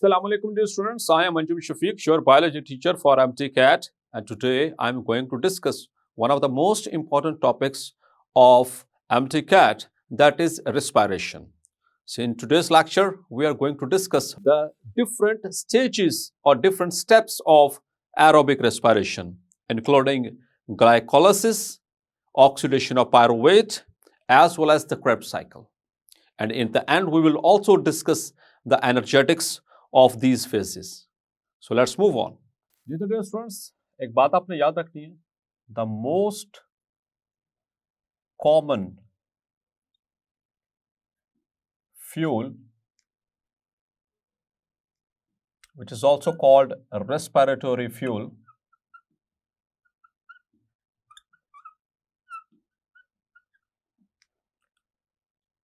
Assalamu alaikum dear students, I am Anjum Shafiq, your biology teacher for MTCAT, and today I am going to discuss one of the most important topics of MTCAT, that is respiration. So in today's lecture, we are going to discuss the different stages or different steps of aerobic respiration, including glycolysis, oxidation of pyruvate, as well as the Krebs cycle. And in the end, we will also discuss the energetics of these phases. So let's move on. जी तो dear students, एक बात आपने याद रखनी है, the most common fuel, which is also called respiratory fuel,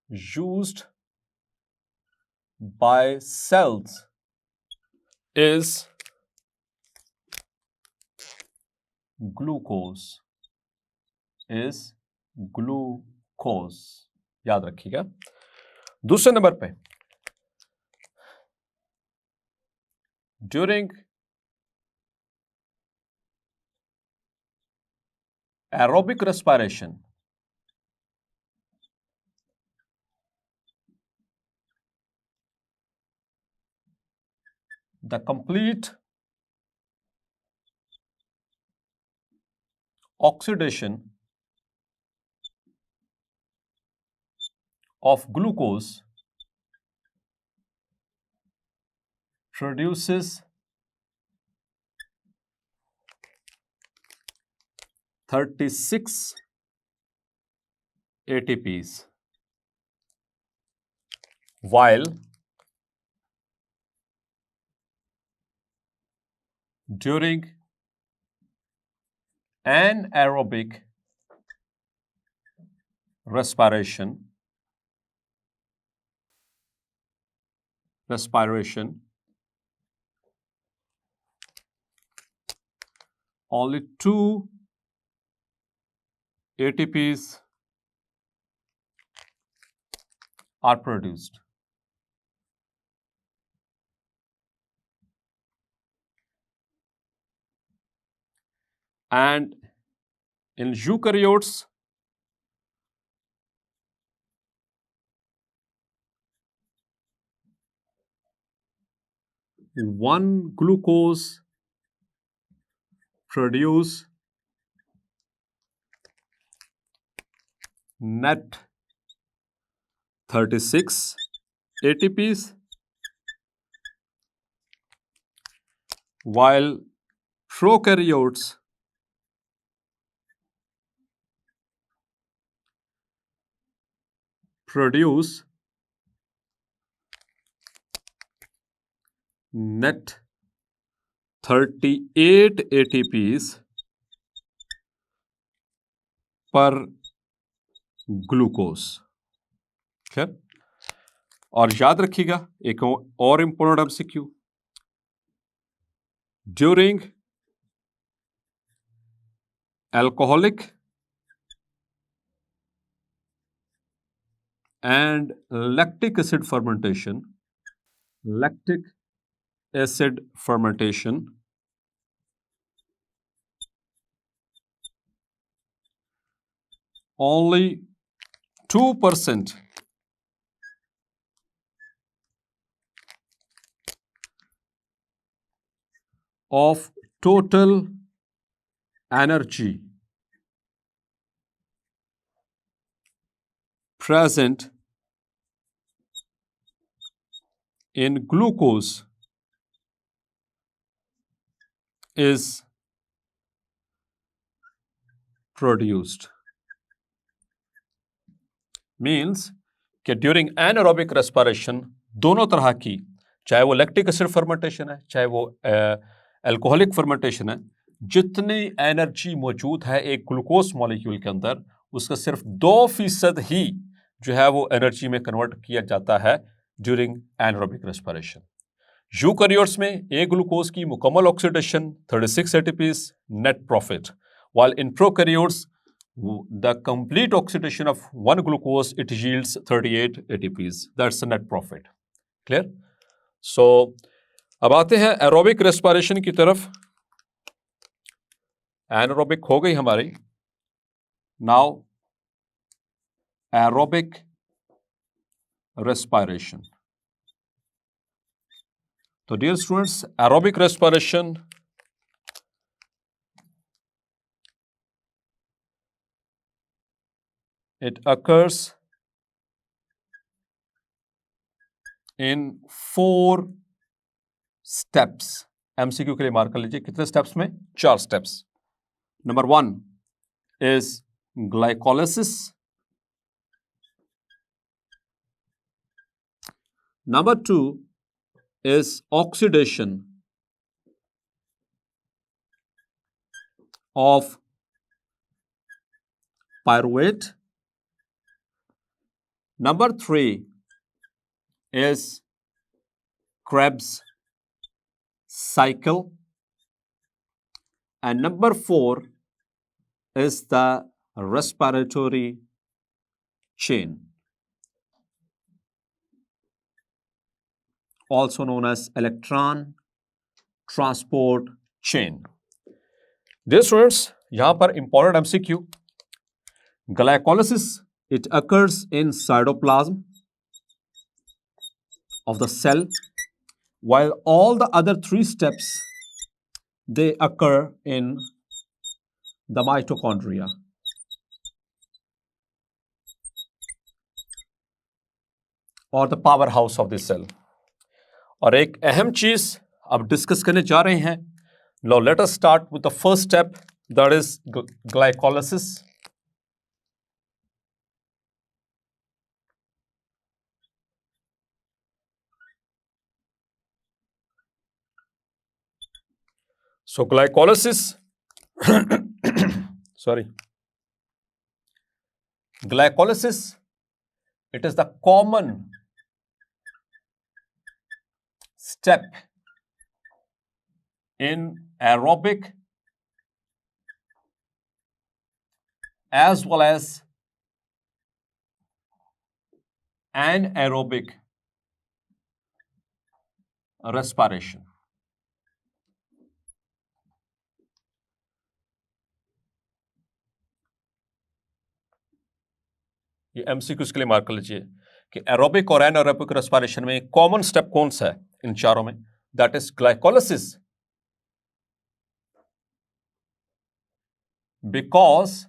used by cells is glucose. याद रखिएगा. दूसरे नंबर पे, during aerobic respiration, the complete oxidation of glucose produces 36 ATPs, while during anaerobic respiration only 2 ATPs are produced. And in eukaryotes, one glucose produce net 36 ATPs, while prokaryotes produce net 38 ATPs per glucose. खैर, और याद रखिएगा एक और important MCQ, during alcoholic and lactic acid fermentation, only 2% of total energy present in glucose is produced. Means कि during anaerobic respiration दोनों तरह की, चाहे वो लैक्टिक एसिड फर्मेंटेशन है, चाहे वो अल्कोहलिक फर्मेंटेशन है, जितनी एनर्जी मौजूद है एक ग्लूकोज मॉलिक्यूल के अंदर, उसका सिर्फ 2% ही जो है वो एनर्जी में कन्वर्ट किया जाता है ड्यूरिंग एनारोबिक रेस्पिरेशन. यूकैरियोट्स में एक ग्लूकोज की मुकम्मल oxidation 36 ATPs net profit, while in prokaryotes the complete oxidation of one glucose, it yields 38 ATPs. That's the net profit. Clear? So अब आते हैं एरोबिक रेस्पिरेशन की तरफ। एनारोबिक हो गई हमारी, now aerobic respiration. So dear students, aerobic respiration it occurs in 4 steps. MCQ के लिए मार्क कर लीजिए, कितने स्टेप्स में? 4 steps. Number 1 is glycolysis. Number 2 is oxidation of pyruvate. Number 3 is Krebs cycle. And number 4 is the respiratory chain, also known as electron transport chain. Dear students, यहाँ पर important MCQ. Glycolysis, it occurs in cytoplasm of the cell, while all the other 3 steps, they occur in the mitochondria. Or the powerhouse of the cell. और एक अहम चीज अब discuss करने जा रहे हैं. Now let us start with the first step, that is glycolysis. So glycolysis, sorry, glycolysis, it is the common step in aerobic as well as anaerobic respiration. ये MCQ के लिए मार्क कर लीजिए कि एरोबिक और एनारोबिक रेस्पिरेशन में common step कौन सा है इन चारों में? That is glycolysis. Because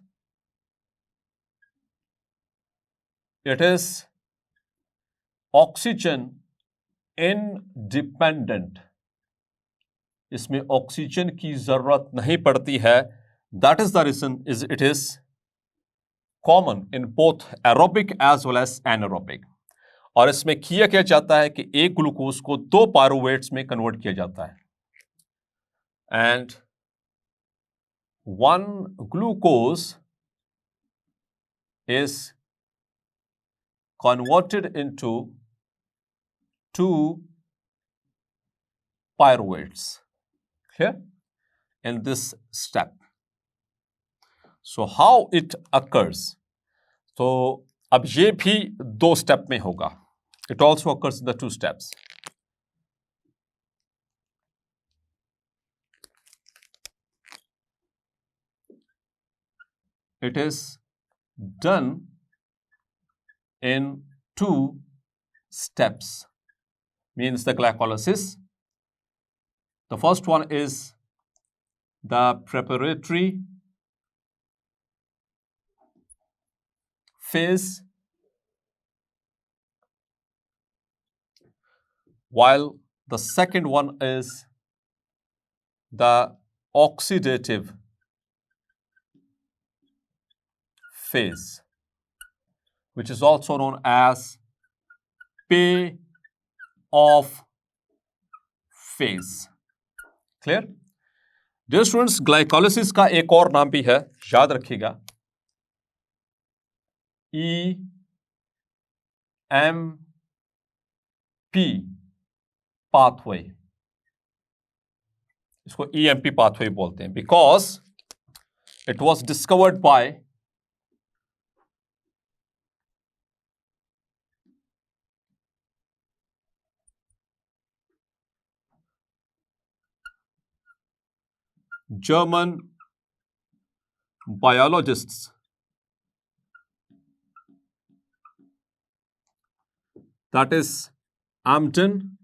it is oxygen independent, इसमें ऑक्सीजन की जरूरत नहीं पड़ती है. That is the reason is it is common in both aerobic as well as anaerobic. और इसमें किया क्या जाता है कि एक ग्लूकोज को 2 पायरुवेट्स में कन्वर्ट किया जाता है, and 1 glucose is converted into 2 pyruvates here in this step. So how it occurs? So अब ये भी 2 स्टेप में होगा. It also occurs in the 2 steps. It is done in 2 steps, means the glycolysis. The first one is the preparatory phase, while the second one is the oxidative phase, which is also known as pay-off phase. Clear? Dear students, glycolysis का एक और नाम भी है, याद रखिएगा, EMP pathway. इसको EMP pathway बोलते हैं because it was discovered by German biologists that is Amden.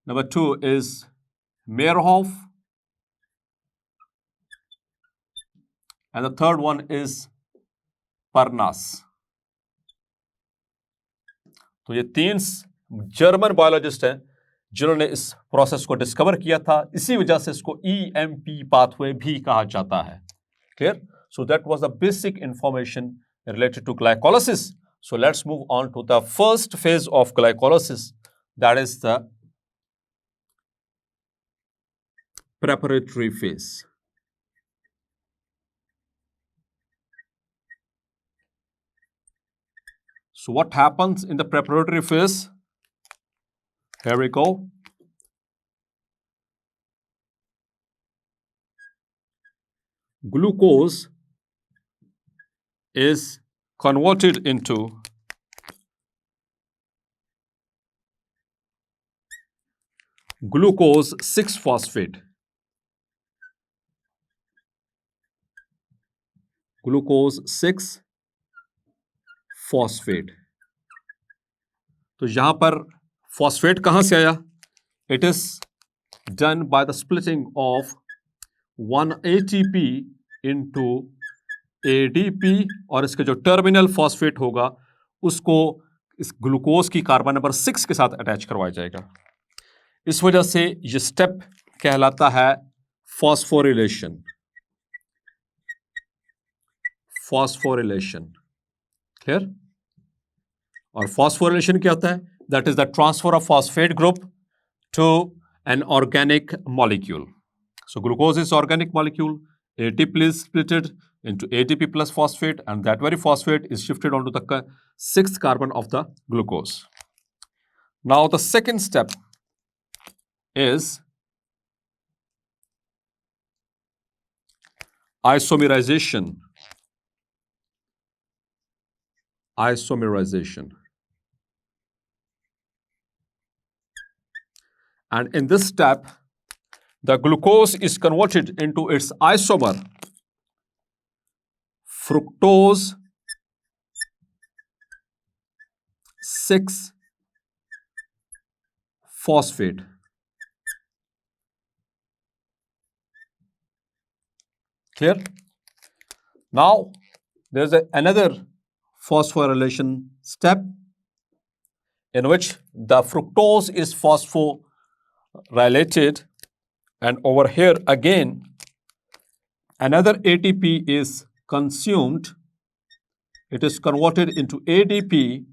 Number 2 is Meyerhoff. And the third one is Parnas. तो ये 3 जर्मन बायोलॉजिस्ट हैं जिन्होंने इस प्रोसेस को डिस्कवर किया था. इसी वजह से इसको EMP पाथवे भी कहा जाता है. Clear? So that was the basic information related to glycolysis. So let's move on to the first phase of glycolysis, that is the preparatory phase. So what happens in the preparatory phase? Here we go. Glucose is converted into glucose 6-phosphate. Glucose 6-phosphate. तो यहां पर phosphate कहां से आया? It is done by the splitting of 1 ATP into ADP और इसके जो terminal phosphate होगा उसको इस ग्लूकोज की कार्बन नंबर 6 के साथ अटैच करवाया जाएगा. इस वजह से ये स्टेप कहलाता है फॉस्फोरिलेशन. Phosphorylation clear? और फॉस्फोरिलेशन क्या होता है? That is the transfer of phosphate group to an organic molecule. So glucose is organic molecule. ATP is splitted into ATP plus phosphate, and that very phosphate is shifted onto the 6th carbon of the glucose. Now the second step is isomerization. Isomerization. And in this step, the glucose is converted into its isomer, fructose 6-phosphate. Clear? Now, there's another phosphorylation step in which the fructose is phosphorylated. And over here again, another ATP is consumed. It is converted into ADP.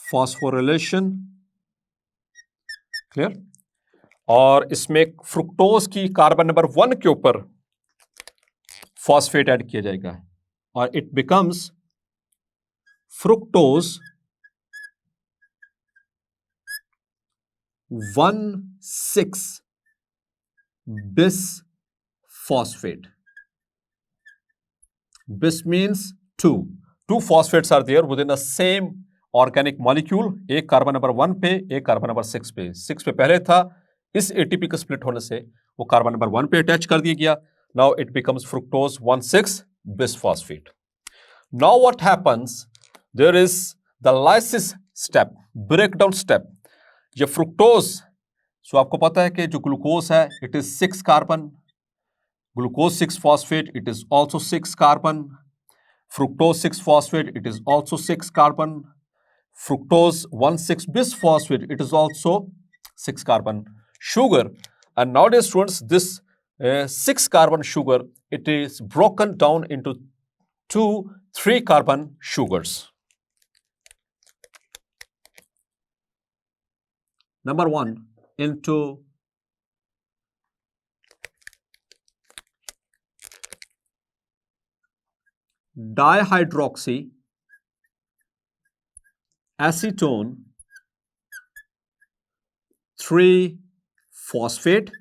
Phosphorylation. Clear? और इसमें fructose की carbon number 1 के ऊपर phosphate add किया जाएगा और it becomes fructose 1,6-bisphosphate. Bis means 2. 2 phosphates are there within the same organic molecule. एक carbon number 1 पे, एक कार्बन नंबर 6 पे. 6 पे पहले था, इस ATP का स्प्लिट होने से वो कार्बन नंबर 1 पे अटैच कर दिया गया. Now it becomes fructose 1,6-bisphosphate. Now what happens? There is the lysis step, breakdown step. ये fructose, so आपको पता है कि जो ग्लूकोज है, it is 6 carbon. Glucose 6-phosphate, it is also 6 carbon. Fructose 6-phosphate, it is also 6 carbon. Fructose 1,6-bisphosphate, it is also 6 carbon sugar. And nowadays, students, this 6 carbon sugar, it is broken down into 2 3 carbon sugars. Number 1 into dihydroxy acetone 3-phosphate,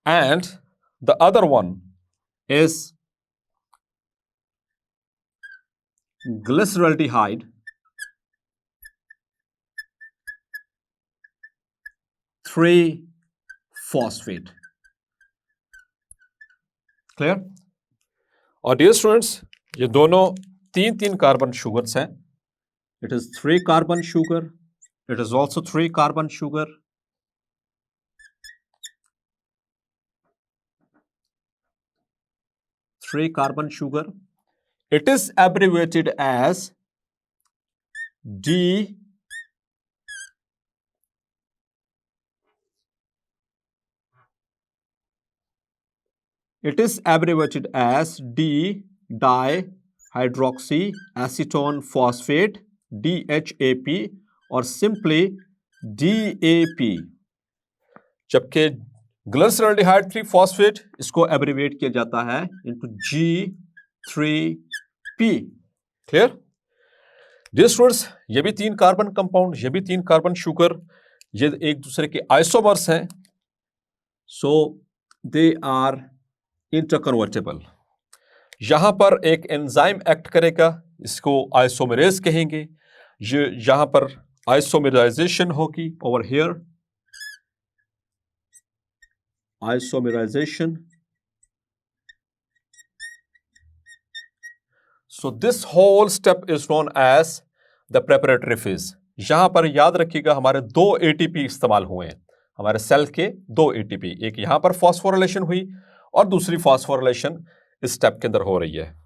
and the other one is glyceraldehyde 3-phosphate. Clear? और dear students, ये दोनों 3 carbon sugars हैं. It is 3 carbon sugar. It is also 3 carbon sugar. Three carbon sugar. It is abbreviated as D. It is abbreviated as dihydroxyacetone phosphate, DHAP, और simply DAP. जबकि glyceraldehyde 3-phosphate इसको abbreviate किया जाता है into G3P. Clear? Dear students, ये भी 3 carbon compound, ये भी 3 कार्बन शुगर, ये एक दूसरे के आइसोमर्स हैं. सो दे आर इंटरकन्वर्टेबल. यहां पर एक एंजाइम एक्ट करेगा, इसको आइसोमेरेज कहेंगे. ये यहां पर आइसोमेराइजेशन होगी. Over here isomerisation. So this whole step is known as the preparatory phase. यहां पर याद रखिएगा हमारे 2 ATP इस्तेमाल हुए हैं. हमारे सेल के 2 ATP, एक यहां पर फॉस्फोरिलेशन हुई और दूसरी फॉस्फोरिलेशन इस स्टेप के अंदर हो रही है.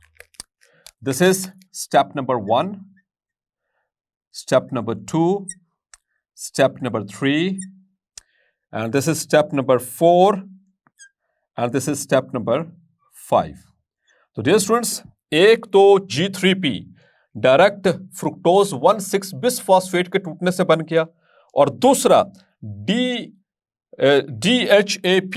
This is step number 1, step number 2, step number 3, and this is step number 4, and this is step number 5. तो डियर स्टूडेंट्स, एक तो G3P डायरेक्ट फ्रुक्टोज 1,6 बिसफॉस्फेट के टूटने से बन गया, और दूसरा DHAP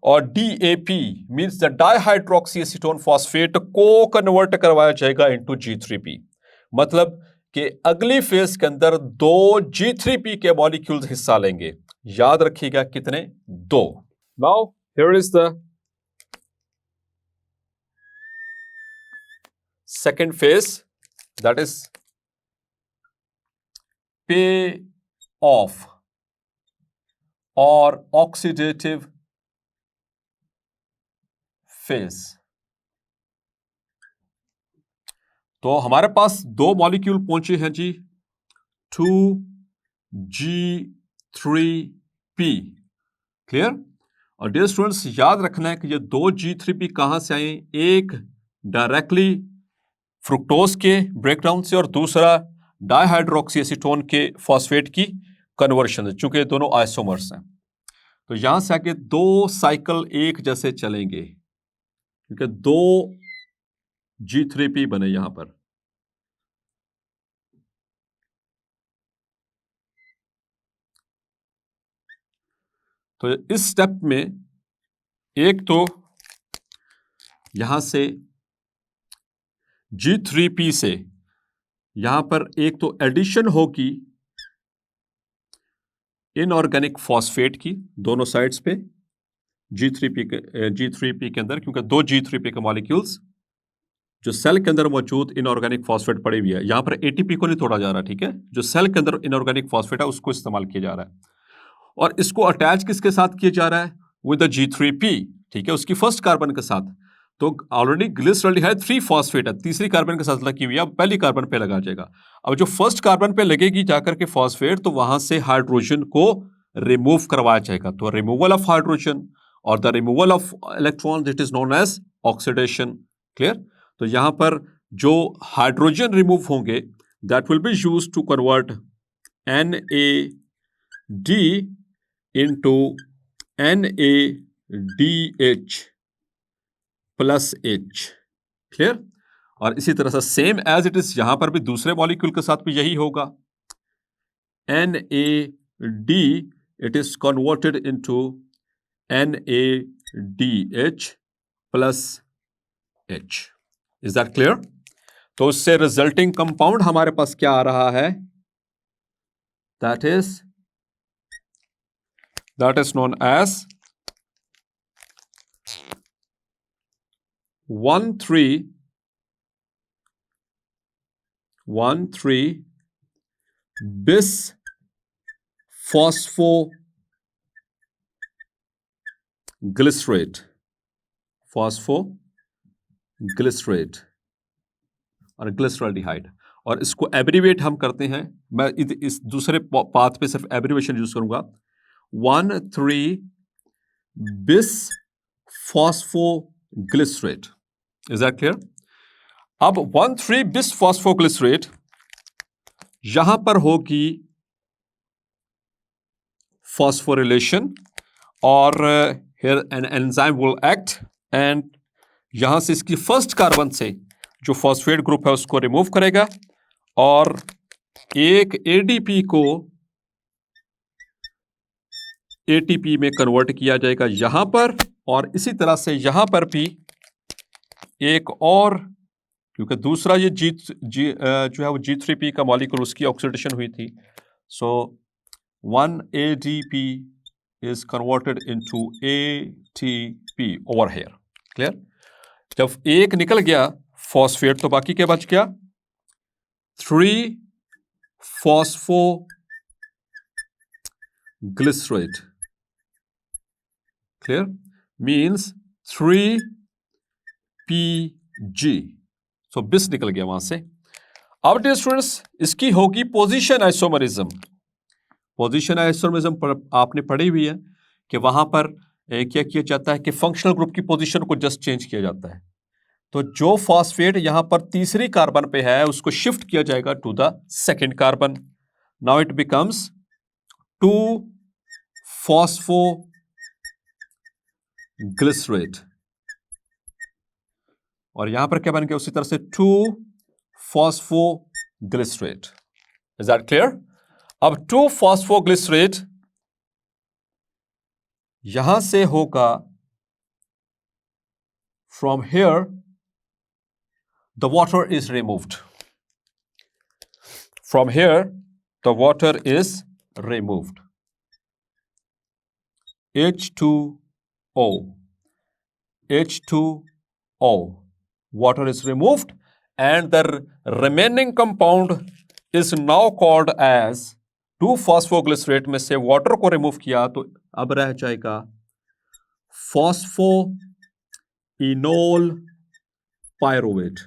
और DAP मीन्स द डाइहाइड्रोक्सीएसीटोन फॉस्फेट को कन्वर्ट करवाया जाएगा इनटू G3P. मतलब कि अगली फेज के अंदर 2 G3P के मॉलिक्यूल्स हिस्सा लेंगे. याद रखिएगा कितने? 2. Now here is the second phase, that is payoff or oxidative phase. तो हमारे पास 2 मॉलिक्यूल पहुंचे हैं जी, 2G3P. क्लियर? और डियर स्टूडेंट्स, याद रखना है कि ये 2 G3P कहां से आए? एक डायरेक्टली फ्रुक्टोज के ब्रेकडाउन से और दूसरा डाइहाइड्रोक्सीएसीटोन के फॉस्फेट की कन्वर्शन से, चूंकि दोनों आइसोमर्स हैं. तो यहां से आके 2 साइकिल एक जैसे चलेंगे, क्योंकि 2 G3P बने यहां पर. तो इस स्टेप में एक तो यहां से G3P से यहां पर एक तो एडिशन होगी इनऑर्गेनिक फॉस्फेट की दोनों साइड्स पे G3P के अंदर, क्योंकि 2 G3P के मॉलिक्यूल्स जो सेल के अंदर मौजूद इनऑर्गेनिक फॉस्फेट पड़ी हुई है. यहां पर ATP को नहीं तोड़ा जा रहा, ठीक है? जो सेल के अंदर इनऑर्गेनिक फॉस्फेट है उसको इस्तेमाल किया जा रहा है, और इसको अटैच किसके साथ किया जा रहा है? विद द G3P, ठीक है, उसकी फर्स्ट कार्बन के साथ. तो ऑलरेडी ग्लिसरॉल्डिहाइड 3-phosphate है, तीसरी कार्बन के साथ लगी हुई है, अब पहली कार्बन पे लगा जाएगा. अब जो फर्स्ट कार्बन पे लगेगी जाकर के फॉस्फेट, तो वहां से हाइड्रोजन को रिमूव करवाया जाएगा. तो रिमूवल ऑफ हाइड्रोजन और the removal of electron, it is known as oxidation. Clear? तो यहां पर जो हाइड्रोजन रिमूव होंगे, that will be used to convert NAD into NADH plus H. Clear? और इसी तरह से सेम एज इट इज यहां पर भी दूसरे मॉलिक्यूल के साथ भी यही होगा. NAD it is converted into NADH plus H. Is that clear? तो उससे रिजल्टिंग कंपाउंड हमारे पास क्या आ रहा है? That is known as 1,3 bisphosphoglycerate, phosphoglycerate और ग्लिसरॉल्डिहाइड, और इसको एब्रीवेट हम करते हैं। मैं इस दूसरे पाथ पे सिर्फ एब्रीवेशन यूज करूंगा। 1,3 bisphosphoglycerate, इज दैट क्लियर? अब 1,3 bisphosphoglycerate यहां पर होगी phosphorylation, और here an enzyme will act, and यहां से इसकी फर्स्ट कार्बन से जो फॉस्फेट ग्रुप है उसको रिमूव करेगा, और एक एडीपी को एटीपी में कन्वर्ट किया जाएगा यहां पर, और इसी तरह से यहां पर भी एक और, क्योंकि दूसरा ये जो है वो G3P का मॉलिक्यूल, उसकी ऑक्सीडेशन हुई थी, सो 1 ADP is converted into ATP over here. Clear? जब एक निकल गया फॉस्फेट तो बाकी क्या बच गया? 3-phosphoglycerate. क्लियर? Means 3PG. सो बिस निकल गया वहां से। अब डियर स्टूडेंट्स, इसकी होगी पोजीशन आइसोमरिज्म। पोजीशन आइसोमरिज्म आपने पढ़ी हुई है कि वहां पर क्या किया जाता है कि फंक्शनल ग्रुप की पोजीशन को जस्ट चेंज किया जाता है। तो जो फॉस्फेट यहां पर तीसरी कार्बन पे है उसको शिफ्ट किया जाएगा to the second carbon. Now it becomes 2-phosphoglycerate, और यहां पर क्या बन गया उसी तरह से 2-phosphoglycerate। Is that clear? अब 2-phosphoglycerate यहां से होगा, from here the water is removed. From here, the water is removed. H2O. H2O. Water is removed, and the remaining compound is now called as 2-phosphoglycerate में से water को remove किया तो अब रह जाएगा phosphoenol pyruvate,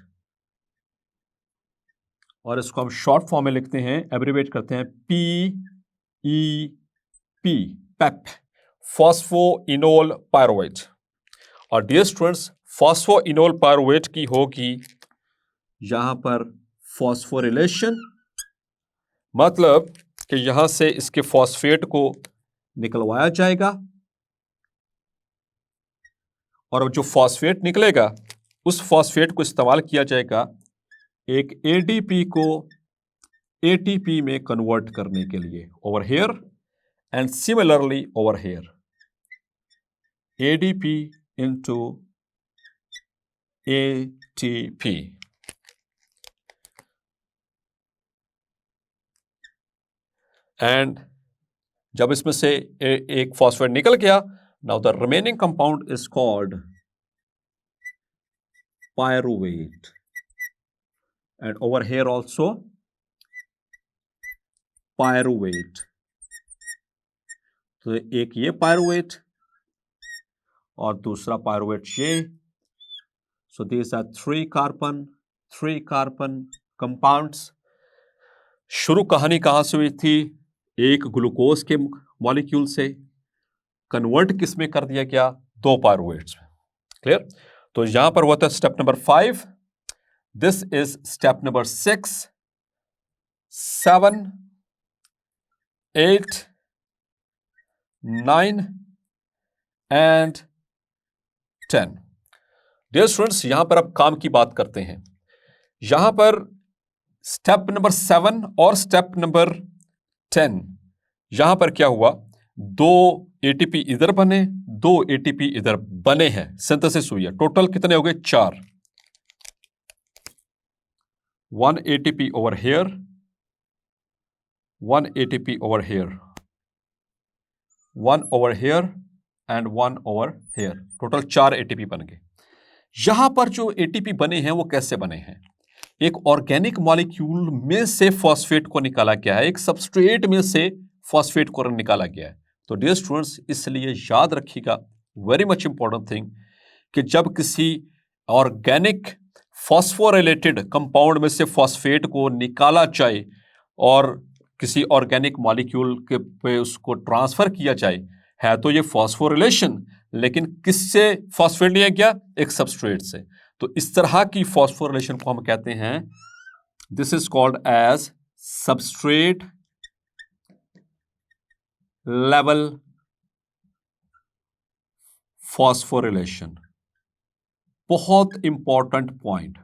और इसको हम शॉर्ट फॉर्म में लिखते हैं, एब्रीवेट करते हैं PEP, पेप, फॉस्फोइनोल पायरुवेट। और डियर स्टूडेंट्स, फॉस्फोइनोल पायरुवेट की होगी यहां पर फॉस्फोरिलेशन, मतलब कि यहां से इसके फॉस्फेट को निकलवाया जाएगा, और जो फॉस्फेट निकलेगा उस फॉस्फेट को इस्तेमाल किया जाएगा एक एडीपी को एटीपी में कन्वर्ट करने के लिए, over here and similarly over here, ADP into ATP. And जब इसमें से एक फॉस्फेट निकल गया, now the remaining compound is called pyruvate, and over here also pyruvate. तो एक ये pyruvate और दूसरा pyruvate ये, so these are 3 carbon compounds। शुरू कहानी कहां से हुई थी? एक ग्लूकोज के मॉलिक्यूल से, कन्वर्ट किस में कर दिया गया? 2 पायरुवेट्स में। क्लियर? तो यहां पर हुआ था step number 5, this is step number 6, 7, 8, 9 and 10। Dear students, यहां पर अब काम की बात करते हैं। यहां पर स्टेप नंबर 7 और स्टेप नंबर 10, यहां पर क्या हुआ? 2 एटीपी इधर बने, 2 एटीपी इधर बने हैं, सिंथेसिस हुई है। टोटल कितने हो गए? 4। 1 ATP over here, 1 ATP over here, 1 over here and 1 over here, total 4 ATP बन गए। यहां पर जो एटीपी बने हैं वो कैसे बने हैं? एक ऑर्गेनिक मॉलिक्यूल में से फॉस्फेट को निकाला गया है, एक सबस्ट्रेट में से फॉस्फेट को निकाला गया है। तो डियर स्टूडेंट्स, इसलिए याद रखिएगा, वेरी मच इंपॉर्टेंट थिंग, कि जब किसी ऑर्गेनिक फॉस्फोरिलेटेड कंपाउंड में से फॉस्फेट को निकाला जाए और किसी ऑर्गेनिक मॉलिक्यूल के पे उसको ट्रांसफर किया जाए, है तो ये फॉस्फोरिलेशन, लेकिन किससे फॉस्फेट लिया गया? एक सबस्ट्रेट से। तो इस तरह की फॉस्फोरिलेशन को हम कहते हैं, this is called as substrate level phosphorylation. बहुत इंपॉर्टेंट पॉइंट,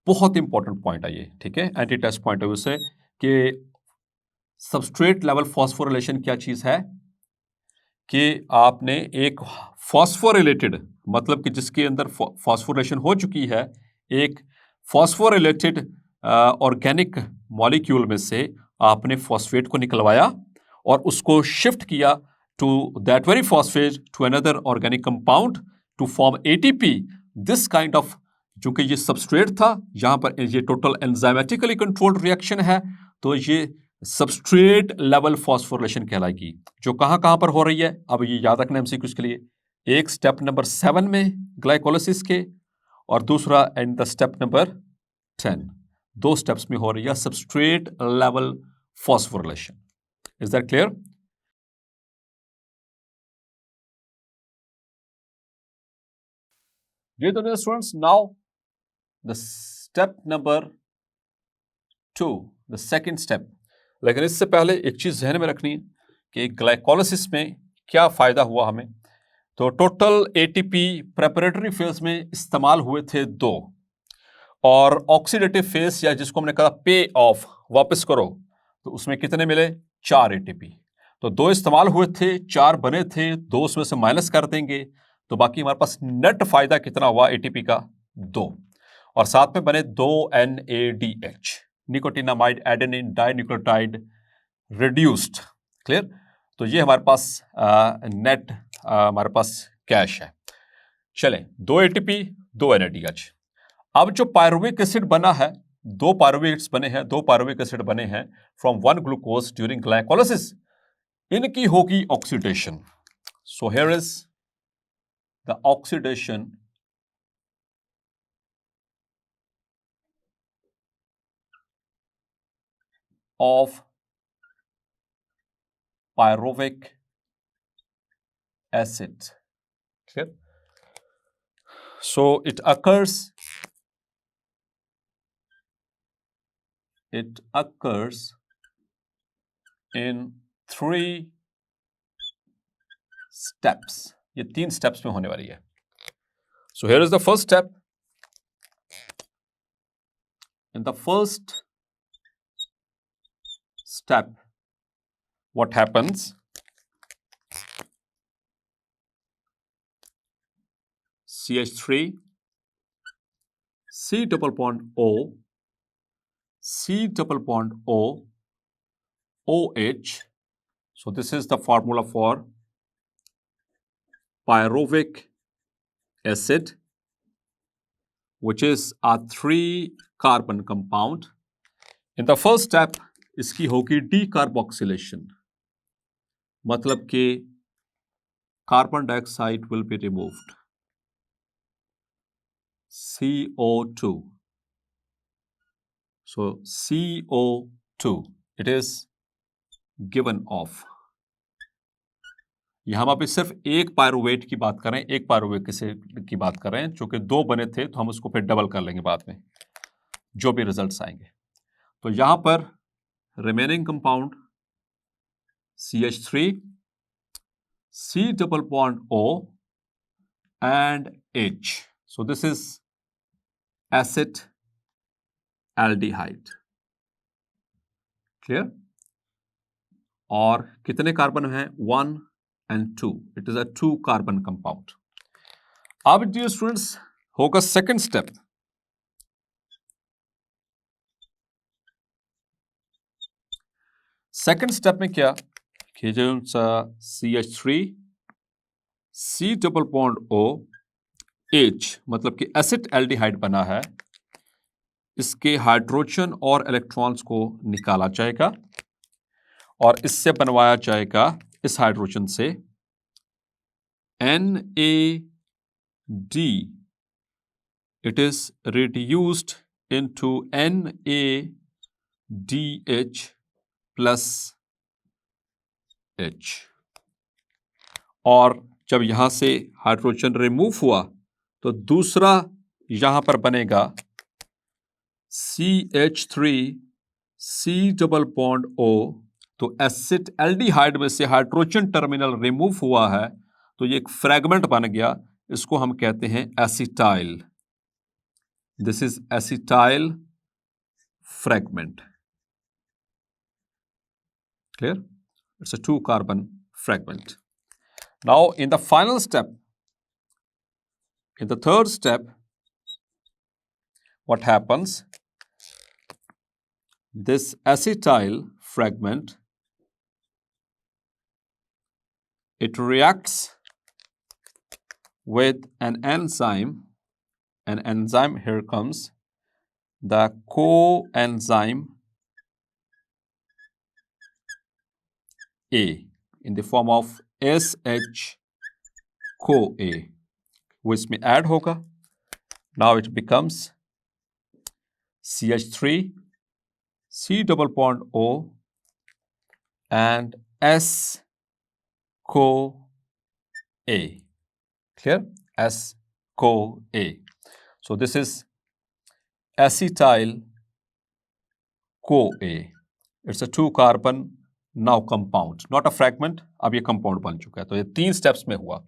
बहुत इंपॉर्टेंट पॉइंट है ये, ठीक है, एंटी टेस्ट पॉइंट ऑफ व्यू से, कि सबस्ट्रेट लेवल फॉस्फोरिलेशन क्या चीज है? कि आपने एक फॉस्फोरिलेटेड, मतलब कि जिसके अंदर फॉस्फोरिलेशन हो चुकी है, एक फॉस्फोरिलेटेड ऑर्गेनिक मॉलिक्यूल में से आपने फॉस्फेट को निकलवाया और उसको शिफ्ट किया to that very phosphate to another organic compound to form ATP. This kind of, जो कि ये सबस्ट्रेट था, यहां पर ये टोटल एंजाइमेटिकली कंट्रोल्ड रिएक्शन है, तो ये सबस्ट्रेट लेवल फॉस्फोरिलेशन कहलाएगी, जो कहां पर हो रही है। अब ये याद रखना एमसीक्यूज के लिए, एक स्टेप नंबर 7 में ग्लाइकोलिसिस के, और दूसरा एंड द स्टेप नंबर 10, दो स्टेप्स में हो रही है substrate level phosphorylation. Is that clear? Dear students, now the step number 2, the second step. लेकिन इससे पहले एक चीज ध्यान में रखनी है कि ग्लाइकोलिसिस में क्या फायदा हुआ हमें। तो टोटल एटीपी प्रेपरेटरी फेज में इस्तेमाल हुए थे 2, और ऑक्सीडेटिव फेज या जिसको हमने कहा पे ऑफ, वापस करो, तो उसमें कितने मिले? 4 एटीपी। तो 2 इस्तेमाल हुए थे, 4 बने थे, 2 उसमें से माइनस कर देंगे, तो बाकी हमारे पास नेट फायदा कितना हुआ एटीपी का? 2, और साथ में बने 2 NADH, nicotinamide adenine dinucleotide reduced. Clear? तो ये हमारे पास नेट हमारे पास कैश है। चलें, 2 एटीपी 2 NADH। अब जो पायरुविक एसिड बना है, 2 पायरुविक बने हैं, 2 पायरुविक एसिड बने हैं फ्रॉम 1 ग्लूकोज ड्यूरिंग ग्लाइकोलिसिस, इनकी होगी oxidation. So here is the oxidation of pyruvic acid. Clear? So it occurs in 3 steps. ये 3 steps में होने वाली है. So here is the first step. In the first step, what happens? CH3, C double bond O, C double bond O, OH. So this is the formula for pyruvic acid, which is a 3 carbon compound. In the first step, इसकी होगी decarboxylation, मतलब कि carbon dioxide will be removed, CO2. So CO2, it is given off. यहां हम अभी सिर्फ एक pyruvate की बात कर रहे हैं, एक पायरुवेट की बात कर रहे हैं, जो कि 2 बने थे, तो हम उसको फिर डबल कर लेंगे बाद में जो भी रिजल्ट्स आएंगे। तो यहां पर remaining compound CH3, C double bond O and H. So this is acid aldehyde. Clear? और कितने कार्बन हैं? 1 and 2. It is a 2 carbon compound. अब डियर स्टूडेंट्स होगा सेकंड स्टेप। सेकंड स्टेप में क्या कि जो CH3, C double bond O H मतलब कि एसिड एल्डिहाइड बना है, इसके हाइड्रोजन और इलेक्ट्रॉन्स को निकाला जाएगा और इससे बनवाया जाएगा इस हाइड्रोजन से NaD. It is reduced into NaDH plus H. और जब यहां से हाइड्रोजन रिमूव हुआ तो दूसरा यहां पर बनेगा CH3C डबल बॉन्ड O. तो एसिड एल्डिहाइड में से हाइड्रोजन टर्मिनल रिमूव हुआ है तो ये एक फ्रैगमेंट बन गया, इसको हम कहते हैं acetyl. This is acetyl fragment. Clear? It's a 2 carbon fragment. Now in the final step, in the third step, what happens? This acetyl fragment, it reacts with an enzyme. An enzyme, here comes the coenzyme A in the form of SH-CoA, वो इसमें add होगा. Now it becomes CH3 C double bond O and S-CoA. Clear? S-CoA. So this is acetyl CoA. It's a 2 carbon now compound, not a fragment. अब ये compound बन चुका है. तो ये 3 steps में हुआ.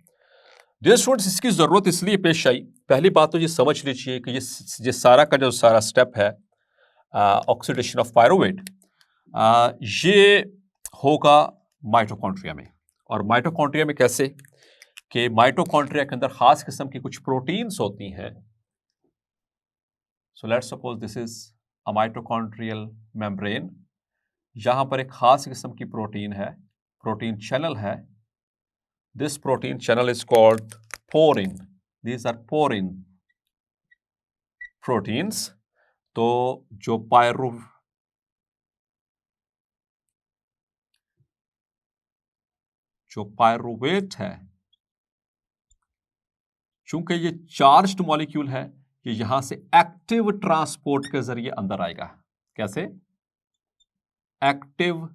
Dear students, इसकी जरूरत इसलिए पेश आई, पहली बात तो ये समझ लीजिए कि ये सारा का जो सारा स्टेप है ऑक्सीडेशन ऑफ पायरुवेट, ये होगा माइटोकॉन्ड्रिया में. और माइटोकॉन्ड्रिया में कैसे कि माइटोकॉन्ड्रिया के अंदर खास किस्म की कुछ प्रोटीन्स होती हैं. So let's suppose this is a mitochondrial membrane. यहां पर एक खास किस्म की प्रोटीन है, प्रोटीन चैनल है. This protein channel is called porin. These are porin proteins. तो जो पायरुवेट है, चूंकि ये चार्ज्ड मॉलिक्यूल है, ये यहां से एक्टिव ट्रांसपोर्ट के जरिए अंदर आएगा. कैसे? Active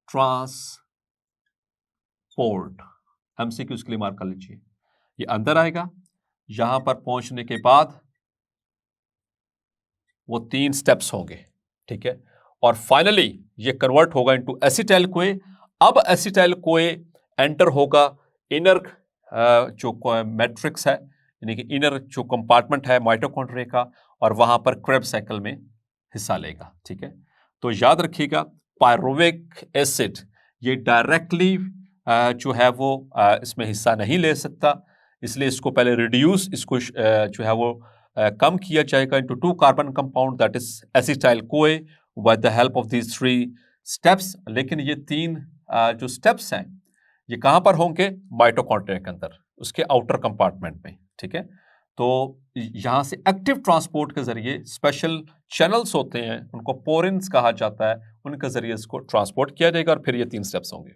transport. एमसीक्यूज के लिए मार्क कर लीजिए. ये अंदर आएगा, यहां पर पहुंचने के बाद वो 3 स्टेप्स होंगे. ठीक है? और फाइनली ये कन्वर्ट होगा इनटू एसिटाइल कोए. अब एसिटाइल कोए एंटर होगा इनर जो मैट्रिक्स है, यानी कि इनर जो कंपार्टमेंट है माइटोकॉन्ड्रिया का, और वहां पर क्रेब्स साइकिल में हिस्सा लेगा. ठीक है? तो याद रखिएगा पायरुविक एसिड ये डायरेक्टली जो है वो इसमें हिस्सा नहीं ले सकता, इसलिए इसको पहले रिड्यूस, इसको जो है वो कम किया जाएगा into 2 carbon compound, that is acetyl CoA, with the help of these 3 steps. लेकिन ये 3 जो स्टेप्स हैं ये कहां पर होंगे? माइटोकॉन्ड्रिया के अंदर, उसके आउटर कंपार्टमेंट में. ठीक है? तो यहां से एक्टिव ट्रांसपोर्ट के जरिए स्पेशल चैनल्स होते हैं, उनको पोरिन्स कहा जाता है, उनके जरिए इसको ट्रांसपोर्ट किया जाएगा और फिर ये 3 स्टेप्स होंगे.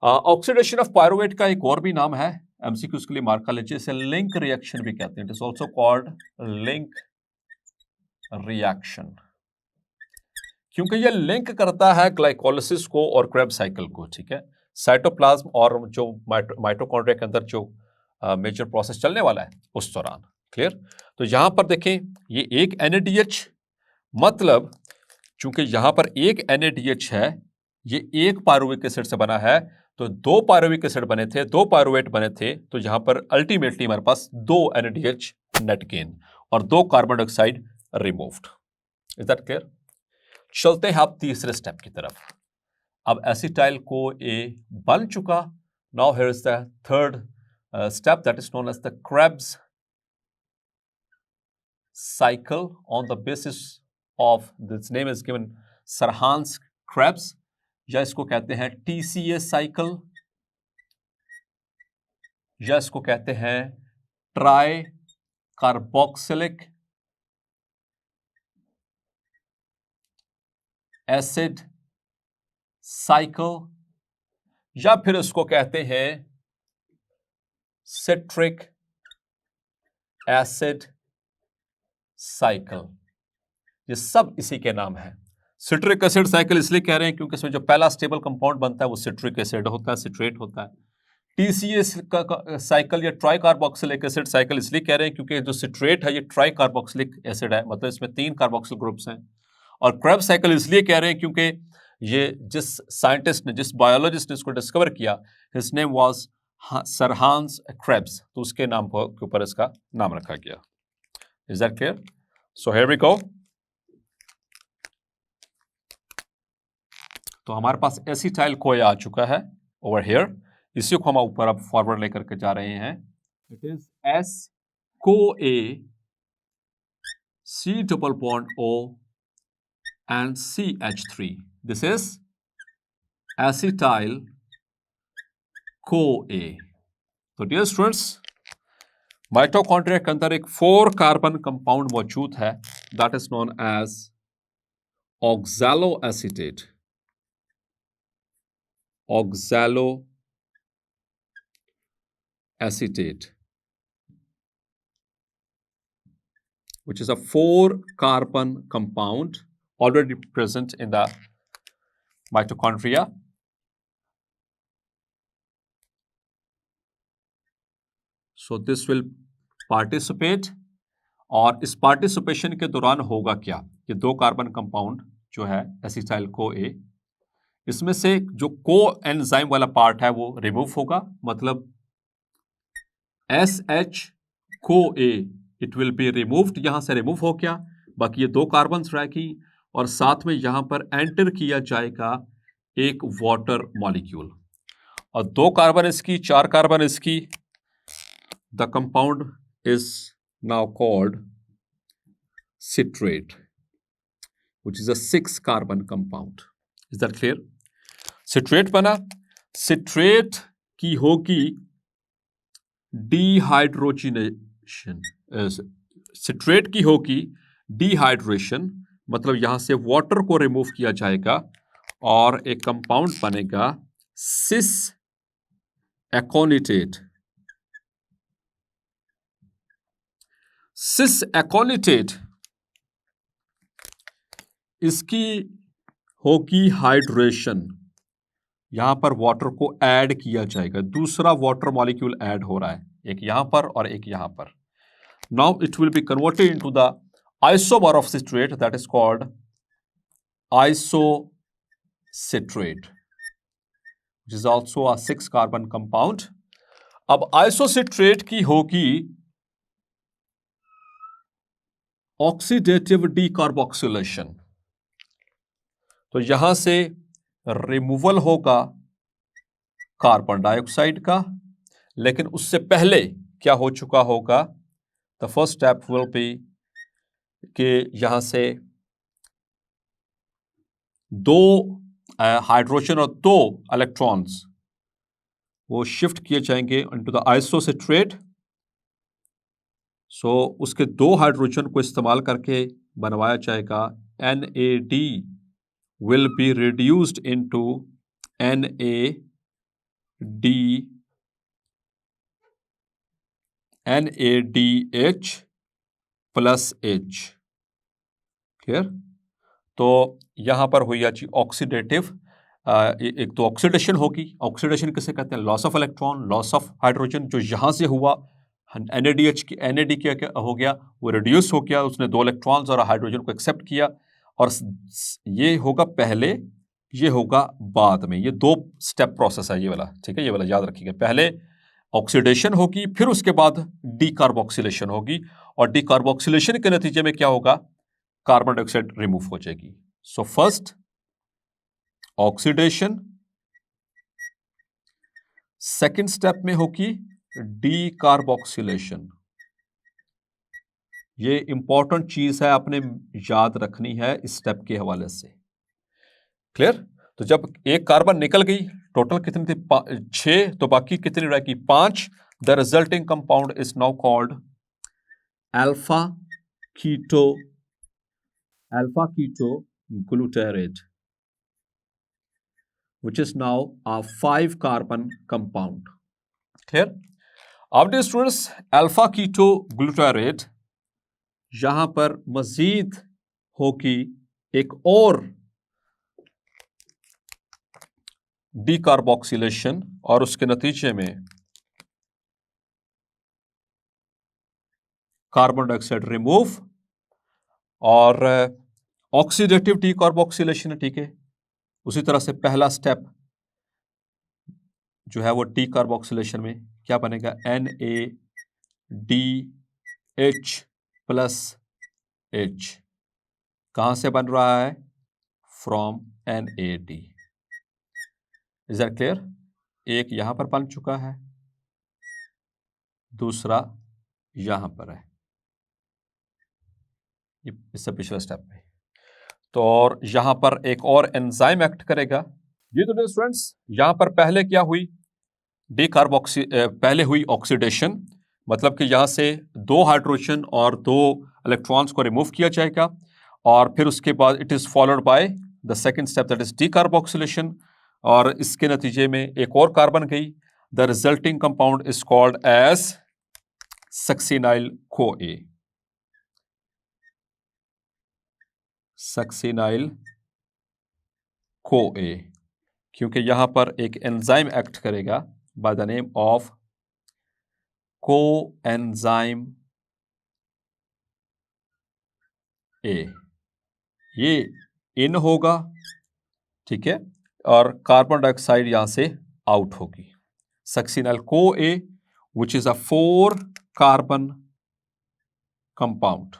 ऑक्सीडेशन ऑफ पायरुवेट का एक और भी नाम है, एमसीक्यूज के लिए मार्क कर लीजिए, इसे लिंक रिएक्शन भी कहते हैं. It is also called link reaction, क्योंकि ये लिंक करता है ग्लाइकोलिसिस को और क्रेब्स साइकिल को. ठीक है? साइटोप्लाज्म और जो माइटोकॉन्ड्रिया के अंदर जो मेजर प्रोसेस चलने वाला है उस दौरान. क्लियर? तो यहां पर देखें ये एक NADH, मतलब चूंकि यहां पर एक NADH है, ये एक पायरुविक एसिड से बना है, तो 2 पायरुविक एसिड बने थे, 2 पायरुवेट बने थे, तो यहां पर अल्टीमेटली हमारे पास 2 NADH नेट गेन और 2 carbon dioxide removed. Is that clear? चलते हैं आप तीसरे स्टेप की तरफ. अब एसिटाइल को ए बन चुका. Now here is the third step, that is known as the Krebs cycle on the basis of, this name is given Sarhan's Krebs, या इसको कहते हैं TCA cycle, या इसको कहते हैं ट्राई कार्बोक्सिलिक एसिड साइकिल, या फिर इसको कहते हैं सिट्रिक एसिड साइकिल। ये सब इसी के नाम है। सिट्रिक एसिड साइकिल इसलिए कह रहे हैं क्योंकि इसमें जो पहला स्टेबल कंपाउंड बनता है वो सिट्रिक एसिड होता है, सिट्रेट होता है। टीसीएस का साइकिल या ट्राई कार्बोक्सिलिक एसिड साइकिल इसलिए कह रहे हैं क्योंकि जो सिट्रेट है ये ट्राई कार्बोक्सिलिक एसिड है, मतलब इसमें 3 कार्बोक्सिल ग्रुप्स हैं। और क्रेब्स साइकिल इसलिए कह रहे हैं क्योंकि ये जिस साइंटिस्ट ने, जिस बायोलॉजिस्ट ने इसको डिस्कवर किया, his name was sir Hans Krebs, तो उसके नाम के ऊपर इसका नाम रखा गया। Is that clear? So here we go. तो हमारे पास एसिटाइल कोया आ चुका है ओवर हियर, इसी को हम ऊपर अब फॉरवर्ड लेकर के जा रहे हैं। It is S co A C double bond O and CH3. This is acetyl co A. तो डियर स्टूडेंट्स, माइटोकॉन्ड्रिया के अंदर एक 4 कार्बन कंपाउंड मौजूद है, that is known as oxaloacetate. Oxaloacetate, which is a 4 carbon compound already present in the mitochondria. So this will participate, और इस participation के दौरान होगा क्या? ये 2 कार्बन कंपाउंड जो है एसिटाइल को ए, इसमें से जो को एंजाइम वाला पार्ट है वो रिमूव होगा, मतलब SH को ए इट विल बी रिमूव्ड, यहां से रिमूव हो गया, बाकी ये 2 कार्बन रहेगी, और साथ में यहां पर एंटर किया जाएगा एक वाटर मॉलिक्यूल, और 2 कार्बन इसकी, 4 कार्बन इसकी। The compound is now called citrate, which is a 6 carbon compound. Is that clear? Citrate बना, citrate की होगी डिहाइड्रोजिनेशन, सिट्रेट की होगी डिहाइड्रेशन, मतलब यहां से वाटर को रिमूव किया जाएगा और एक कंपाउंड बनेगा सिस एकोनिटेट। सिस एकोनिटेट इसकी होगी हाइड्रेशन, यहां पर वाटर को ऐड किया जाएगा, दूसरा वाटर मॉलिक्यूल ऐड हो रहा है, एक यहां पर और एक यहां पर। Now it will be converted into the isomer of citrate, that is called isocitrate, which is also a 6 carbon compound. अब आइसोसिट्रेट की होगी ऑक्सीडेटिव डीकार्बोक्सिलेशन, तो यहां से रिमूवल होगा कार्बन डाइऑक्साइड का, लेकिन उससे पहले क्या हो चुका होगा? The first step will be कि यहां से 2 हाइड्रोजन और 2 इलेक्ट्रॉन्स वो शिफ्ट किए जाएंगे इनटू द आइसोसिट्रेट। सो उसके 2 हाइड्रोजन को इस्तेमाल करके बनवाया जाएगा NAD will be reduced into NADH plus H। Clear? तो यहां पर हुई जी ऑक्सीडेटिव, एक तो ऑक्सीडेशन होगी, ऑक्सीडेशन किसे कहते हैं? Loss of electron, loss of hydrogen, जो यहां से हुआ NAD क्या हो गया, वो रिड्यूस हो गया, उसने 2 इलेक्ट्रॉन्स और हाइड्रोजन को एक्सेप्ट किया, और ये होगा पहले, ये होगा बाद में, ये 2 स्टेप प्रोसेस है ये वाला, ठीक है, ये वाला याद रखिएगा। पहले ऑक्सीडेशन होगी, फिर उसके बाद डीकार्बोक्सिलेशन होगी, और डीकार्बोक्सिलेशन के नतीजे में क्या होगा? कार्बन डाइऑक्साइड रिमूव हो जाएगी। So first oxidation, second step में होगी डीकार्बोक्सिलेशन। ये इंपॉर्टेंट चीज है, आपने याद रखनी है इस स्टेप के हवाले से। क्लियर? तो जब एक कार्बन निकल गई, टोटल कितनी थी? 6, तो बाकी कितनी रहेगी? 5, The resulting compound is now called alpha ketoglutarate, which is now a 5-carbon compound. Clear? अब डियर स्टूडेंट्स, अल्फा कीटोग्लूटारेट यहां पर मजीद होगी एक और डीकार्बोक्सिलेशन और उसके नतीजे में कार्बन डाइऑक्साइड रिमूव और ऑक्सीडेटिव डीकार्बोक्सिलेशन है, ठीक है। उसी तरह से पहला स्टेप जो है वो डीकार्बोक्सिलेशन में क्या बनेगा, NaDH+H। कहां से बन रहा है, from NaD। Is that clear? एक यहां पर बन चुका है, दूसरा यहां पर है, इससे पिछले स्टेप में। तो और यहां पर एक और एंजाइम एक्ट करेगा। ये तो स्टूडेंट्स यहां पर पहले क्या हुई, पहले हुई ऑक्सीडेशन, मतलब कि यहां से 2 हाइड्रोजन और 2 इलेक्ट्रॉन्स को रिमूव किया जाएगा और फिर उसके बाद it is followed by the second step that is decarboxylation, और इसके नतीजे में एक और कार्बन गई। The resulting compound is called as succinyl CoA। Succinyl CoA, क्योंकि यहां पर एक एंजाइम एक्ट करेगा by the name of coenzyme A। ये इन होगा, ठीक है, और कार्बन डाइऑक्साइड यहां से आउट होगी। Succinyl CoA which is a four carbon compound.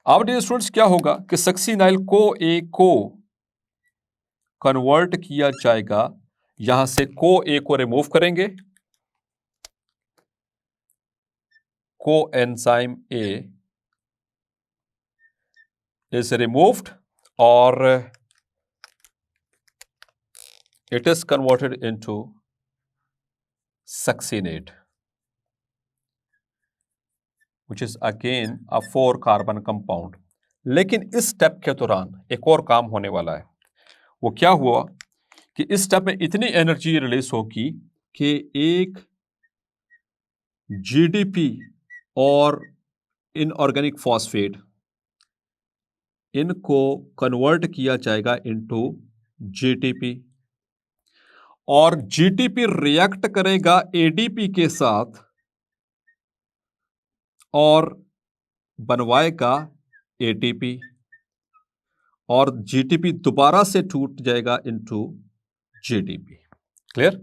अब डियर स्टूडेंट्स क्या होगा कि सक्सिनाइल CoA को कन्वर्ट किया जाएगा, यहां से CoA को रिमूव करेंगे, coenzyme A is removed or it is converted into succinate, which is again a four carbon compound. लेकिन इस स्टेप के दौरान एक और काम होने वाला है। वो क्या हुआ कि इस स्टेप में इतनी एनर्जी रिलीज होगी कि एक GDP और इनऑर्गेनिक फॉस्फेट, इनको कन्वर्ट किया जाएगा इनटू GTP, और GTP रिएक्ट करेगा ADP के साथ और बनवाएगा ATP, और GTP दोबारा से टूट जाएगा इनटू GTP। क्लियर?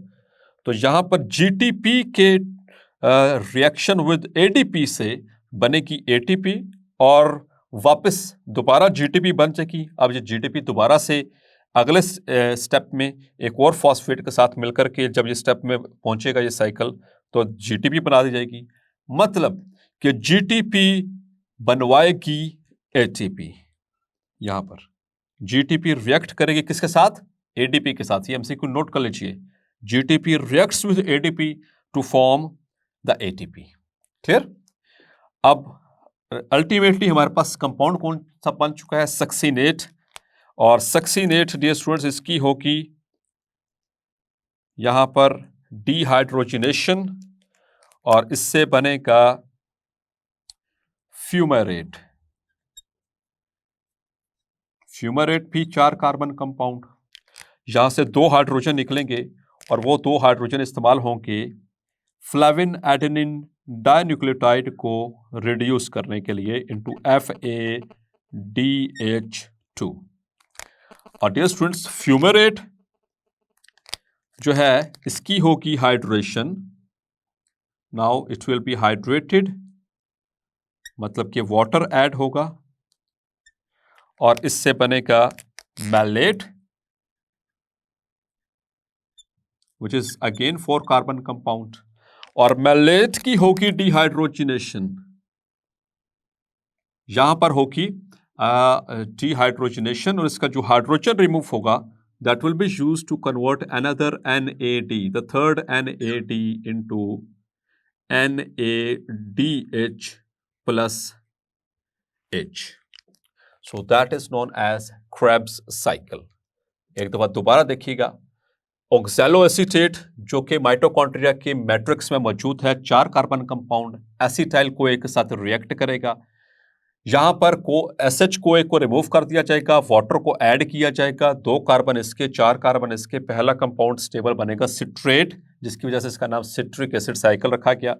तो यहां पर GTP के रिएक्शन विद ADP से बनेगी ATP और वापस दोबारा GTP बन जाएगी। अब ये GTP दोबारा से अगले स्टेप में एक और फॉस्फेट के साथ मिलकर के जब ये स्टेप में पहुंचेगा ये साइकिल, तो GTP बना दी जाएगी। मतलब कि GTP बनवाएगी ATP। यहां पर GTP रिएक्ट करेगी किसके साथ, ADP के साथ। ये MCQ नोट कर लीजिए, GTP reacts with ADP to form the ATP। Clear? अब अल्टीमेटली हमारे पास कंपाउंड कौन सा बन चुका है, सक्सिनेट। और सक्सिनेट डियर स्टूडेंट्स इसकी होगी यहां पर डिहाइड्रोजनेशन और इससे बनेगा फ्यूमेरेट। फ्यूमेरेट भी 4-कार्बन कंपाउंड। यहां से 2 हाइड्रोजन निकलेंगे और वो 2 हाइड्रोजन इस्तेमाल होंगे फ्लेविन एडेनिन डाइन्यूक्लियोटाइड को रिड्यूस करने के लिए इनटू FADH2। और डियर स्टूडेंट्स फ्यूमेरेट जो है इसकी होगी hydration. Now it will be hydrated, मतलब कि वाटर ऐड होगा और इससे बनेगा malate which is again four carbon compound. और मैलेट की होगी डिहाइड्रोजनेशन, यहां पर होगी डिहाइड्रोजनेशन और इसका जो हाइड्रोजन रिमूव होगा that will be used to convert another NAD, the third NAD into NaDH plus H. So that is known as Krebs cycle. एक दफा दोबारा देखिएगा, ऑक्सैलोएसीटेट जो कि माइटोकॉन्ड्रिया के मैट्रिक्स में मौजूद है, 4 कार्बन कंपाउंड एसिटाइल को एक साथ रिएक्ट करेगा। यहां पर SH को एक को रिमूव कर दिया जाएगा, वाटर को ऐड किया जाएगा, 2 कार्बन इसके, 4 कार्बन इसके, पहला कंपाउंड स्टेबल बनेगा सिट्रेट, जिसकी वजह से इसका नाम सिट्रिक एसिड साइकिल रखा गया।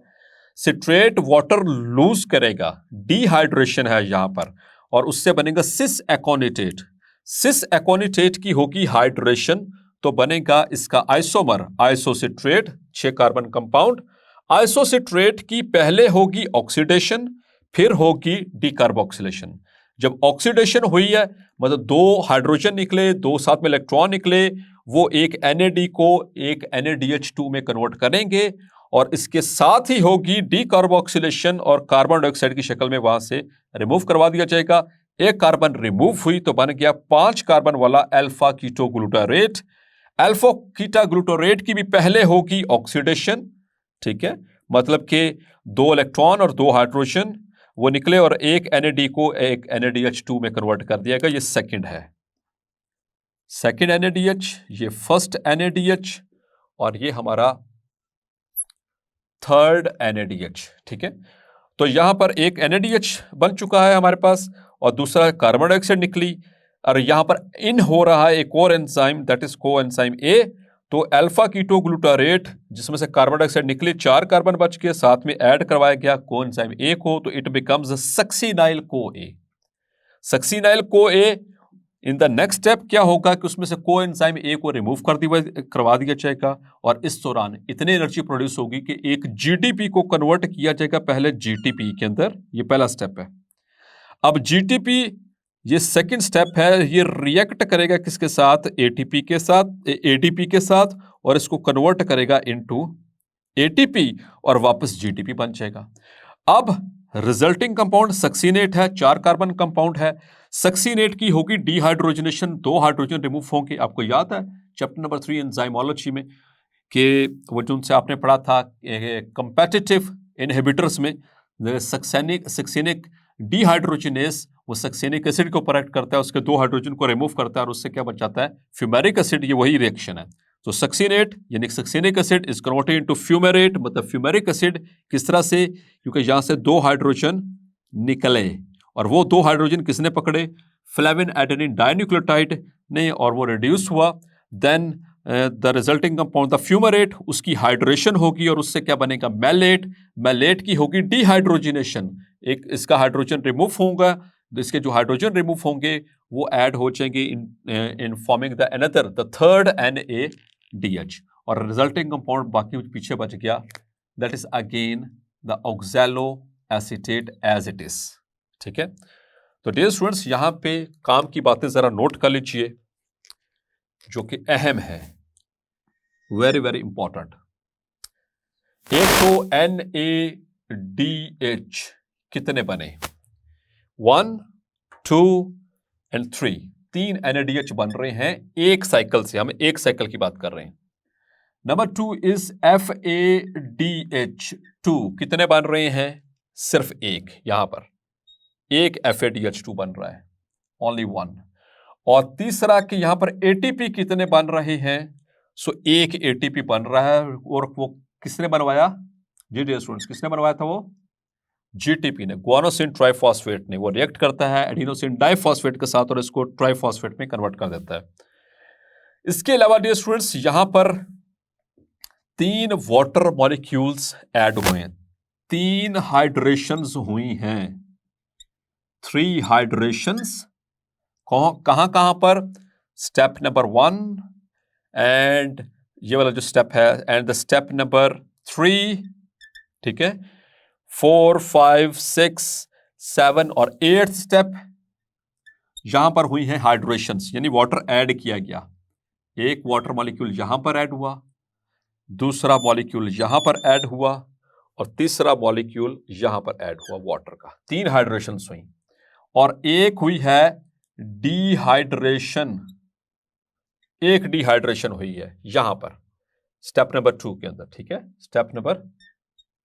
सिट्रेट वाटर लूज करेगा, डिहाइड्रेशन है यहां पर, और उससे बनेगा सिस एकोनिटेट। सिस एकोनिटेट की होगी हाइड्रेशन, तो बनेगा इसका isomer isocitrate, 6 carbon compound. Isocitrate की पहले होगी ऑक्सीडेशन, फिर होगी डीकार्बोक्सिलेशन। जब ऑक्सीडेशन हुई है, मतलब 2 हाइड्रोजन निकले, 2 साथ में इलेक्ट्रॉन निकले, वो एक NAD को एक NADH2 में कन्वर्ट करेंगे, और इसके साथ ही होगी डीकार्बोक्सिलेशन, और कार्बन डाइऑक्साइड की शक्ल में वहां से रिमूव करवा दिया जाएगा। एक कार्बन रिमूव हुई तो बन गया 5 कार्बन वाला alpha keto glutarate. Alpha keto glutarate की भी पहले होगी ऑक्सीडेशन, ठीक है, मतलब कि 2 इलेक्ट्रॉन और 2 हाइड्रोजन वो निकले, और एक NAD को एक NADH2 में कन्वर्ट कर दिया गया। ये सेकंड है, सेकंड NADH, ये फर्स्ट NADH, और ये हमारा थर्ड NADH, ठीक है। तो यहां पर एक NADH बन चुका है हमारे पास, और दूसरा कार्बन डाइऑक्साइड निकली, और यहां पर इन हो रहा है एक और enzyme, that is coenzyme A। तो अल्फा कीटो ग्लूटारेट जिसमें से कार्बन डाइऑक्साइड निकली, 4 कार्बन बच के, साथ में ऐड करवाया गया कोएंजाइम A को, तो it becomes succinyl CoA। Succinyl CoA in the next step क्या होगा कि उसमें से कोएंजाइम A को रिमूव करवा दिया जाएगा, और इस दौरान इतनी एनर्जी प्रोड्यूस होगी कि एक GTP को कन्वर्ट किया जाएगा पहले GTP के अंदर। ये पहला स्टेप है। अब GTP ये सेकंड स्टेप है, ये रिएक्ट करेगा किसके साथ, ATP के साथ, ADP के साथ, और इसको कन्वर्ट करेगा इनटू ATP, और वापस GTP बन जाएगा। अब रिजल्टिंग कंपाउंड सक्सीनेट है, 4 कार्बन कंपाउंड है। सक्सीनेट की होगी डिहाइड्रोजनेशन, 2 हाइड्रोजन रिमूव होंगे। आपको याद है चैप्टर नंबर 3 एंजाइमोलॉजी में कि वो जो उनसे आपने पढ़ा था कंपेटिटिव इनहिबिटर्स में, सक्सेनिक डिहाइड्रोजनेस, वो सक्सेनिक एसिड को प्रोडक्ट करता है, उसके 2 हाइड्रोजन को रिमूव करता है, और उससे क्या बच जाता है, फ्यूमेरिक एसिड। ये वही रिएक्शन है। तो सक्सीनेट यानी succinic acid is converted into fumarate, मतलब फ्यूमेरिक एसिड। किस तरह से, क्योंकि यहां से 2 हाइड्रोजन निकले, और वो 2 हाइड्रोजन किसने पकड़े, फ्लेविन एडेनिन डाइन्यूक्लियोटाइड ने, और वो रिड्यूस हुआ। Then the resulting compound the fumarate, उसकी हाइड्रेशन होगी, और उससे क्या बनेगा, मैलेट। मैलेट की होगी डिहाइड्रोजिनेशन, एक इसका हाइड्रोजन रिमूव होगा, तो इसके जो हाइड्रोजन रिमूव होंगे वो ऐड हो जाएंगे in forming the another the third NADH, और रिजल्टिंग कंपाउंड बाकी पीछे बच गया, that is again the oxaloacetate as it is, ठीक है। तो डियर स्टूडेंट्स, यहां पे काम की बातें जरा नोट कर लीजिए जो कि अहम है, वेरी वेरी इंपॉर्टेंट। एक तो NADH कितने बने, 1, 2 एंड 3, 3 NADH बन रहे हैं एक साइकिल से, हम एक साइकिल की बात कर रहे हैं। नंबर 2 इज FADH2, कितने बन रहे हैं, सिर्फ एक, यहां पर एक FADH2 बन रहा है, ओनली 1। और तीसरा कि यहां पर ATP कितने बन रहे हैं, सो एक ATP बन रहा है, और वो किसने बनवाया, जी डियर स्टूडेंट्स, किसने बनवाया था, वो GTP ने, गुआनोसिन ट्राइफॉस्फेट ने। वो रिएक्ट करता है एडिनोसिन डाइफॉस्फेट के साथ, और इसको ट्राइफॉस्फेट में कन्वर्ट कर देता है। इसके अलावा डियर स्टूडेंट्स, यहां पर 3 वाटर मॉलिक्यूल्स ऐड हुए हैं, 3 हाइड्रेशंस हुई हैं, 3 हाइड्रेशंस। कहां कहां पर, स्टेप नंबर 1 एंड ये वाला जो स्टेप है, एंड द स्टेप नंबर 3, ठीक है, 4, 5, 6, 7 और 8 स्टेप, यहां पर हुई है हाइड्रेशंस, यानी वाटर ऐड किया गया। एक वाटर मॉलिक्यूल यहां पर ऐड हुआ, दूसरा मॉलिक्यूल यहां पर ऐड हुआ, और तीसरा मॉलिक्यूल यहां पर ऐड हुआ वाटर का। 3 हाइड्रेशंस हुई, और एक हुई है डिहाइड्रेशन, एक डिहाइड्रेशन हुई है यहां पर स्टेप नंबर 2 के अंदर, ठीक है, स्टेप नंबर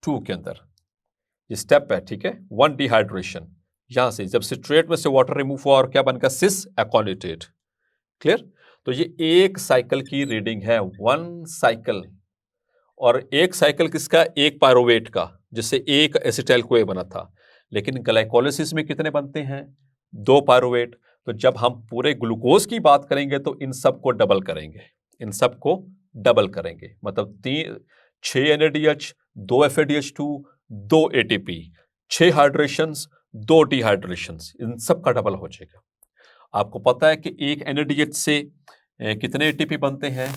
टू के अंदर ये स्टेप है, ठीक है, 1 डिहाइड्रेशन, यहां से जब सिट्रेट में से वाटर रिमूव हुआ और क्या बनकर सिस एकोनिटेट। क्लियर? तो ये एक साइकिल की रीडिंग है, 1 साइकिल। और एक साइकिल किसका? एक पायरुवेट का, जिससे एक एसिटाइल कोए बना था। लेकिन ग्लाइकोलिसिस में कितने बनते हैं? 2 पायरुवेट। तो जब हम पूरे ग्लूकोज की बात करेंगे तो इन सब को डबल करेंगे, इन सब को डबल करेंगे, मतलब 6 NADH, 2 FADH2, 2 ATP, 6 हाइड्रेशंस, 2 डिहाइड्रेशंस, इन सब का डबल हो जाएगा। आपको पता है कि एक NADH से कितने ATP बनते हैं?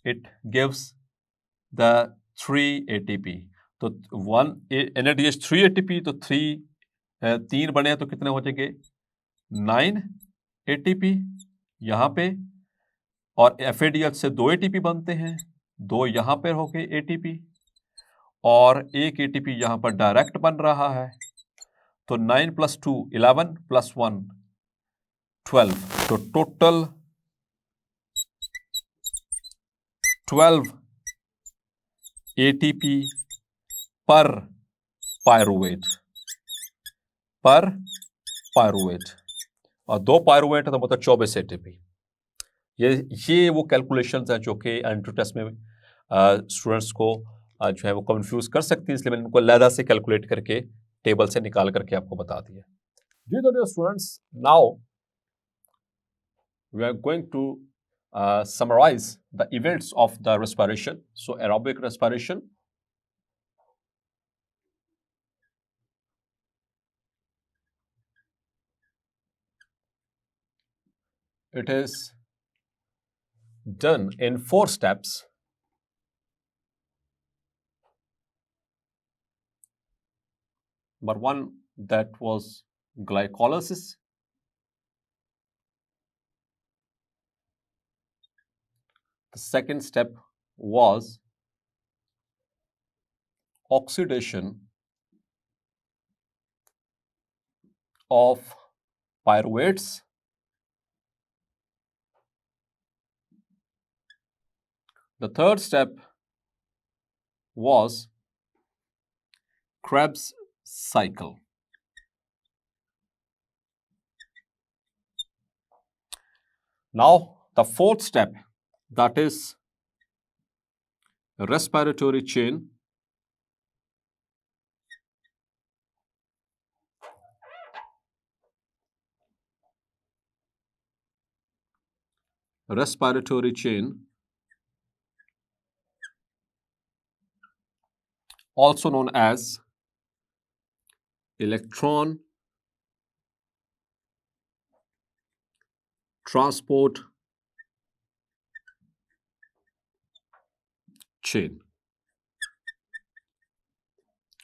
It gives the 3 ATP। तो 1 NADH 3 ATP, तो 3 बने तो कितने हो जाएंगे? 9 ATP यहां पे, और FADH से 2 ATP बनते हैं, 2 यहां पर हो गए ATP, और एक ATP यहां पर डायरेक्ट बन रहा है। तो 9 + 2 11 + 1 12, तो टोटल 12 ATP पर पायरुवेट, और 2 पायरुवेट है तो मतलब 24 ATP। ये वो कैलकुलेशंस हैं जो कि एंट्री टेस्ट में स्टूडेंट्स को जो है वो कंफ्यूज कर सकती है, इसलिए मैंने उनको अलग से कैलकुलेट करके टेबल से निकाल करके आपको बता दिया। Dear students, now we are going to summarize the events of the respiration. So aerobic respiration, it is done in 4 steps. Number 1, that was glycolysis. The second step was oxidation of pyruvates. The third step was Krebs cycle. Now the fourth step, that is respiratory chain. Respiratory chain, also known as electron transport chain,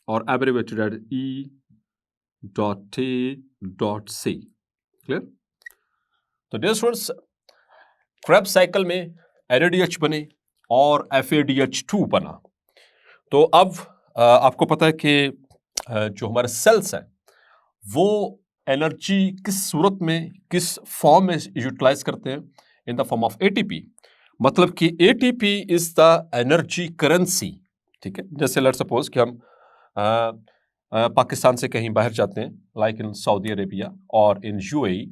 or abbreviated as E.T.C. Clear? तो dear students, Krebs cycle में NADH बने और FADH2 बना। तो अब आपको पता है कि जो हमारे सेल्स हैं वो एनर्जी किस सूरत में, किस फॉर्म में यूटिलाइज करते हैं? इन द फॉर्म ऑफ ATP। मतलब कि ATP is the energy currency. ठीक है, जैसे लेट्स सपोज कि हम पाकिस्तान से कहीं बाहर जाते हैं, लाइक इन सऊदी अरेबिया और इन UAE,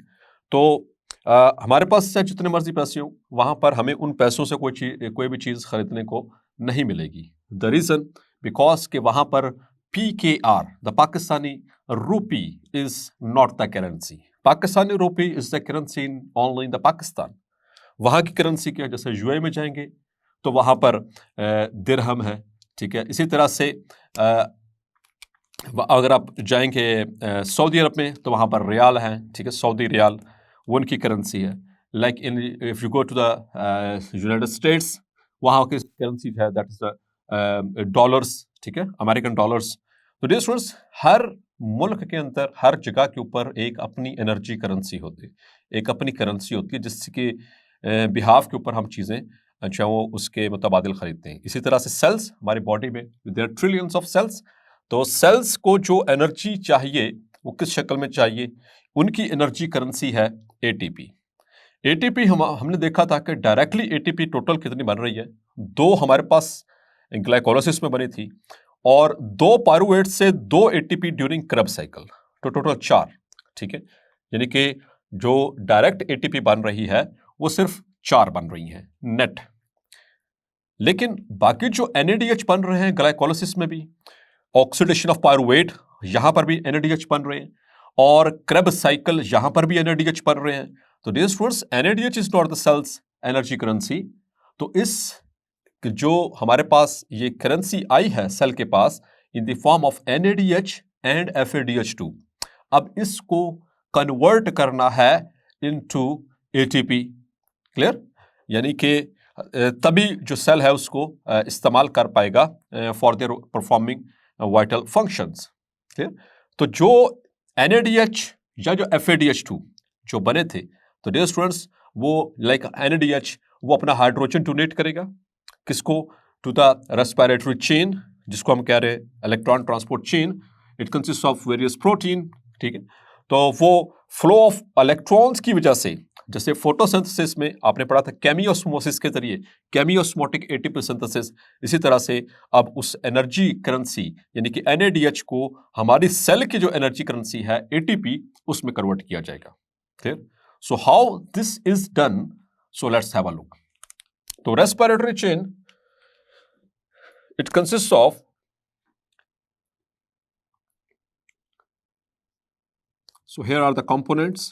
तो हमारे पास चाहे जितने मर्जी पैसे हो, वहां पर हमें उन पैसों से कोई भी चीज खरीदने को नहीं मिलेगी। द रीजन बिकॉज के वहां पर PKR, द पाकिस्तानी रूपी, is not the currency. Pakistani रूपी is the currency only in the Pakistan. वहां की करेंसी क्या? जैसे UAE में जाएंगे तो वहां पर दिरहम है, ठीक है। इसी तरह से अगर आप जाएंगे सऊदी अरब में तो वहां पर रियाल है, ठीक है, सऊदी रियाल, वो उनकी करेंसी है। Like in if you go to the United States, वहां की करेंसी है दैट इज द डॉलर्स, ठीक है, अमेरिकन डॉलर्स। तो डियर स्टूडेंट्स, हर मुल्क के अंदर, हर जगह के ऊपर एक अपनी एनर्जी करेंसी होती है, एक अपनी करेंसी होती है जिसके बिहाफ के ऊपर हम चीज़ें अच्छा वो उसके मुतबादिल खरीदते हैं। इसी तरह से सेल्स, हमारी बॉडी में there are trillions of cells, तो सेल्स को जो एनर्जी चाहिए वो किस शक्ल में चाहिए? उनकी एनर्जी करेंसी है ATP। ATP हमने देखा था कि डायरेक्टली ATP टोटल कितनी बन रही है? 2 हमारे पास ग्लाइकोलाइसिस में बनी थी, और 2 पायरुवेट से 2 एटीपी ड्यूरिंग क्रेब्स साइकिल, तो टोटल 4, ठीक है। यानी कि जो डायरेक्ट एटीपी बन रही है वो सिर्फ 4 बन रही हैं नेट। लेकिन बाकी जो NADH बन रहे हैं ग्लाइकोलाइसिस में भी, ऑक्सीडेशन ऑफ पायरुवेट यहां पर भी NADH बन रहे हैं, और क्रेब्स साइकिल यहां पर भी NADH बन रहे हैं। तो dear students, NADH is not the sales energy currency. तो इस जो हमारे पास ये करेंसी आई है सेल के पास in the form of NADH and FADH2, अब इसको कन्वर्ट करना है इनटू ATP। क्लियर? यानी कि तभी जो सेल है उसको इस्तेमाल कर पाएगा for their performing vital functions. Clear? तो जो NADH या जो FADH2 जो बने थे, तो डियर स्टूडेंट्स वो लाइक NADH वो अपना हाइड्रोजन डोनेट करेगा किसको? टू द रेस्पिरेटरी चेन, जिसको हम कह रहे हैं electron transport chain. It consist of various protein, ठीक है। तो वो फ्लो ऑफ इलेक्ट्रॉन्स की वजह से, जैसे फोटोसिंथेसिस में आपने पढ़ा था केमियोस्मोसिस के जरिए, केमियोस्मोटिक एटीपी सिंथेसिस, इसी तरह से अब उस एनर्जी करेंसी यानी कि NADH को हमारी सेल की जो एनर्जी करेंसी है ATP, उसमें कन्वर्ट किया जाएगा। Clear? So how this is done, so let's have a look. तो respiratory chain, it consist of so here are the components.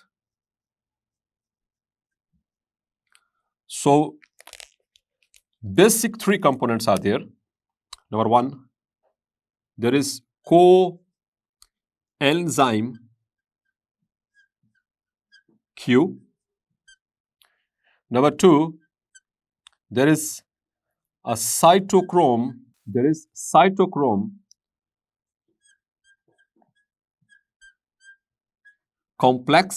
So basic 3 components are there. Number 1, there is coenzyme Q. Number 2, there is a cytochrome. There is cytochrome complex,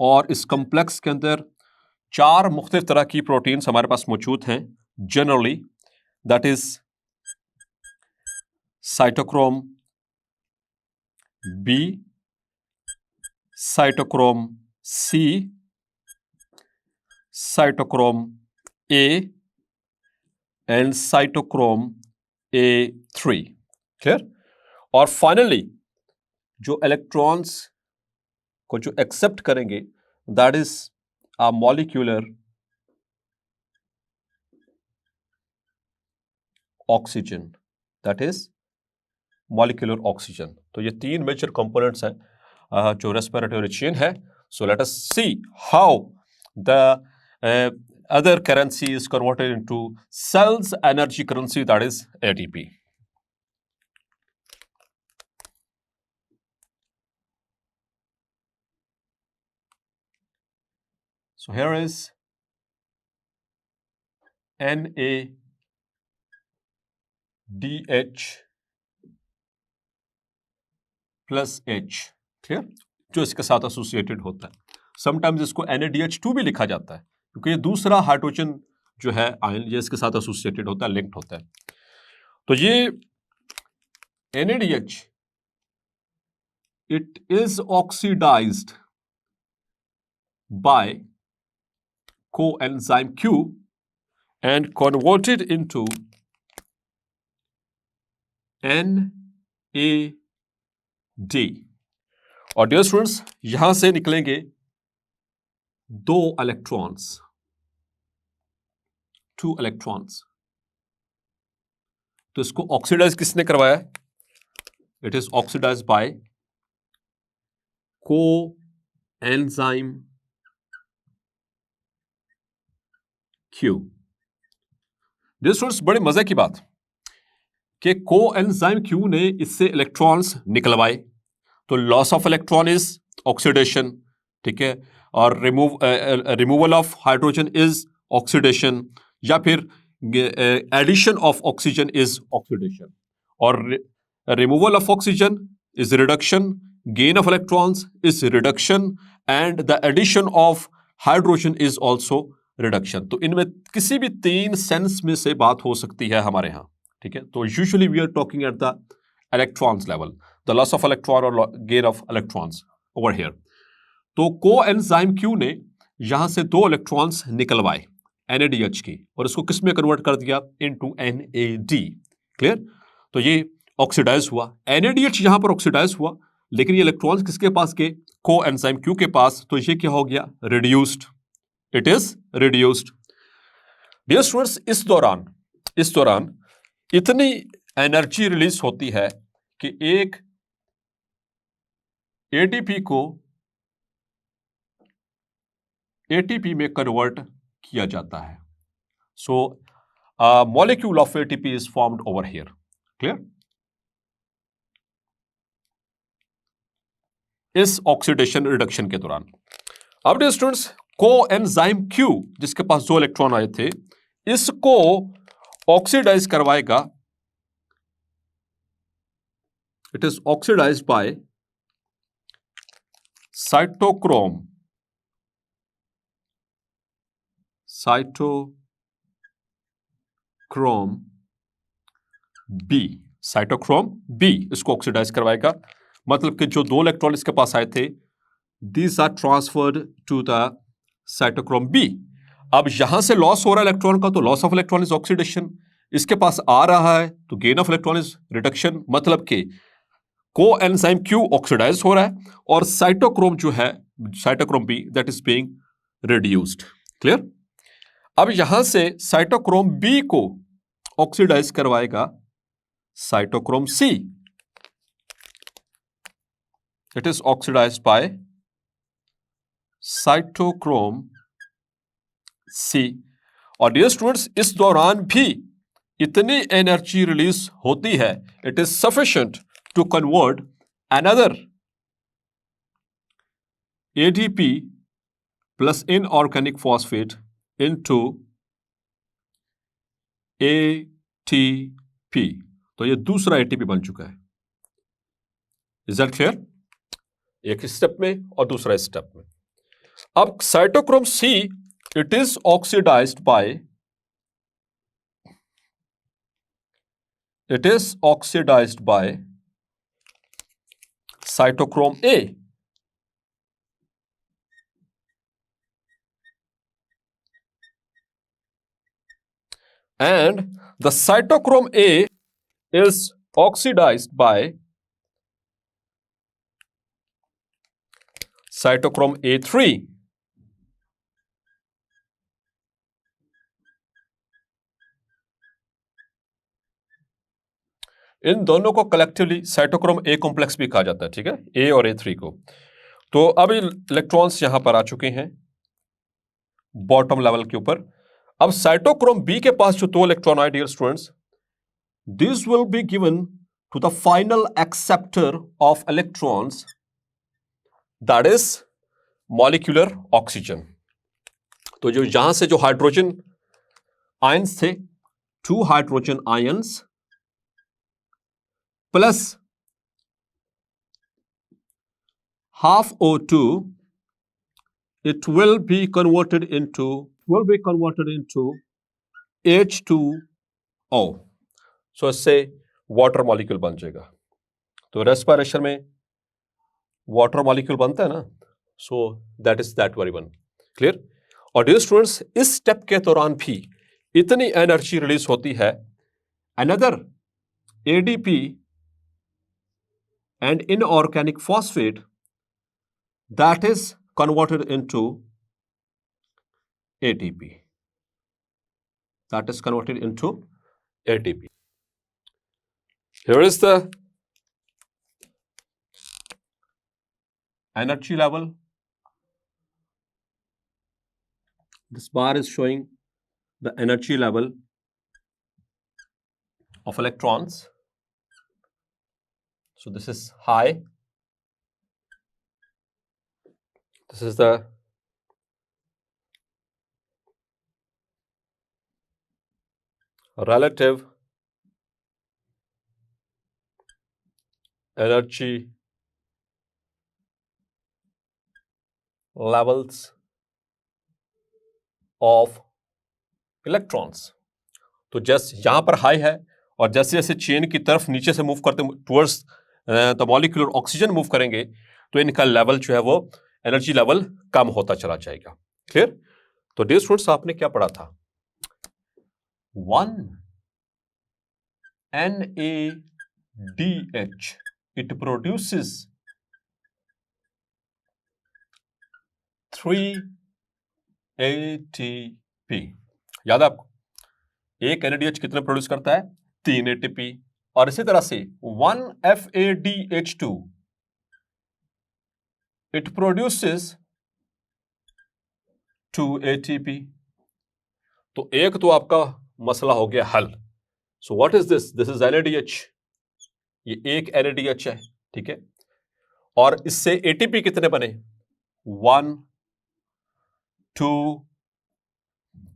और इस complex के अंदर 4 मुख्तलिफ तरह की proteins हमारे पास मौजूद हैं generally. That is cytochrome B, cytochrome C, cytochrome A and cytochrome A3। Clear? और फाइनली जो इलेक्ट्रॉन्स को जो एक्सेप्ट करेंगे, that is a molecular oxygen, that is molecular oxygen. तो ये 3 मेजर कंपोनेंट्स हैं जो रेस्पिरेटरी चेन है। So let us see how the other currency is converted into cells energy currency, that is ATP। So here is NADH plus H, clear? जो इसके साथ associated होता है। समटाइम्स इसको NADH2 भी लिखा जाता है क्योंकि ये दूसरा हाइड्रोजन जो है आयन, ये इसके साथ एसोसिएटेड होता है, लिंक्ड होता है। तो ये NADH, it is oxidized by coenzyme Q and converted into NAD। और डियर स्टूडेंट्स, यहां से निकलेंगे 2 इलेक्ट्रॉन्स, 2 इलेक्ट्रॉन्स। तो इसको ऑक्सीडाइज किसने करवाया? It is oxidise by coenzyme Q। Dear students, बड़े मजे की बात कि coenzyme Q ने इससे इलेक्ट्रॉन्स निकलवाए। तो loss of electron is oxidation, ठीक है, और removal of hydrogen is oxidation, या फिर addition of oxygen is oxidation, और removal of oxygen is reduction, gain of electrons is reduction, and the addition of hydrogen is also reduction. तो इनमें किसी भी 3 सेंस में से बात हो सकती है हमारे यहाँ, ठीक है। तो usually we are talking at the electrons level, the loss of electron और gain of electrons over here. तो कोएंजाइम Q ने यहां से 2 इलेक्ट्रॉन्स निकलवाए NADH की, और इसको किस में कन्वर्ट कर दिया? Into NAD। क्लियर? तो ये ऑक्सीडाइज हुआ, NADH यहां पर ऑक्सीडाइज हुआ, लेकिन ये इलेक्ट्रॉन्स किसके पास गए, को एंजाइम Q के पास, तो ये क्या हो गया, reduced, it is reduced. Dear students, इस दौरान इतनी एनर्जी रिलीज होती है कि एक ADP को ATP में कन्वर्ट किया जाता है। So molecule of ATP is formed over here, clear. इस ऑक्सीडेशन रिडक्शन के दौरान अब डियर स्टूडेंट्स, कोएंजाइम Q जिसके पास 2 इलेक्ट्रॉन आए थे, इसको ऑक्सीडाइज करवाएगा, it is oxidised by cytochrome B, cytochrome B इसको ऑक्सीडाइज करवाएगा। मतलब कि जो 2 इलेक्ट्रॉन इसके पास आए थे, these are transferred to the cytochrome B। अब यहां से लॉस हो रहा है इलेक्ट्रॉन का, तो loss of electron is oxidation. इसके पास आ रहा है तो gain of electron is reduction. मतलब कि कोएंजाइम Q ऑक्सीडाइज हो रहा है और साइटोक्रोम जो है, cytochrome B, that is being reduced, clear. अब यहां से साइटोक्रोम B को ऑक्सीडाइज करवाएगा cytochrome C, it is oxidised by cytochrome C। और डियर स्टूडेंट्स, इस दौरान भी इतनी एनर्जी रिलीज होती है, it is sufficient to convert another ADP plus inorganic phosphate into ATP। तो ये दूसरा ATP बन चुका है। Is that clear? एक स्टेप में और दूसरा स्टेप में। अब cytochrome C, it is oxidised by cytochrome A, and the cytochrome A is oxidized by cytochrome A3, इन दोनों को कलेक्टिवली साइटोक्रोम A कॉम्प्लेक्स भी कहा जाता है, ठीक है, A और A3 को। तो अब इलेक्ट्रॉन्स यहां पर आ चुके हैं बॉटम लेवल के ऊपर। अब साइटोक्रोम B के पास जो 2 इलेक्ट्रॉन आए dear students, this will be given to the final acceptor of electrons, that is molecular oxygen. तो जो यहां से जो हाइड्रोजन आयंस थे, 2 hydrogen ions plus half O2, it will be converted into H2O। So इससे water molecule बन जाएगा। तो रेस्पिरेशन में वाटर मॉलिक्यूल बनता है ना, so that is that very one, clear. और डियर स्टूडेंट्स, इस स्टेप के दौरान भी इतनी एनर्जी रिलीज होती है, another ADP and inorganic phosphate that is converted into ATP. That is converted into ATP. Here is the energy level. This bar is showing the energy level of electrons. So this is high. This is the relative energy levels of electrons. तो जैसे यहां पर high है और जैसे जैसे chain की तरफ नीचे से मूव करते towards the molecular oxygen move करेंगे, तो इनका लेवल जो है वो एनर्जी लेवल कम होता चला जाएगा, क्लियर। तो डियर स्टूडेंट्स, आपने क्या पढ़ा था, 1 NADH, it produces 3 ATP। याद है आपको? एक NADH कितने प्रोड्यूस करता है? 3 ATP। और इसी तरह से 1 FADH2, it produces 2 ATP। तो एक तो आपका मसला हो गया हल। So what is this? This is NADH। ये एक NADH है, ठीक है। और इससे ATP कितने बने? 1, 2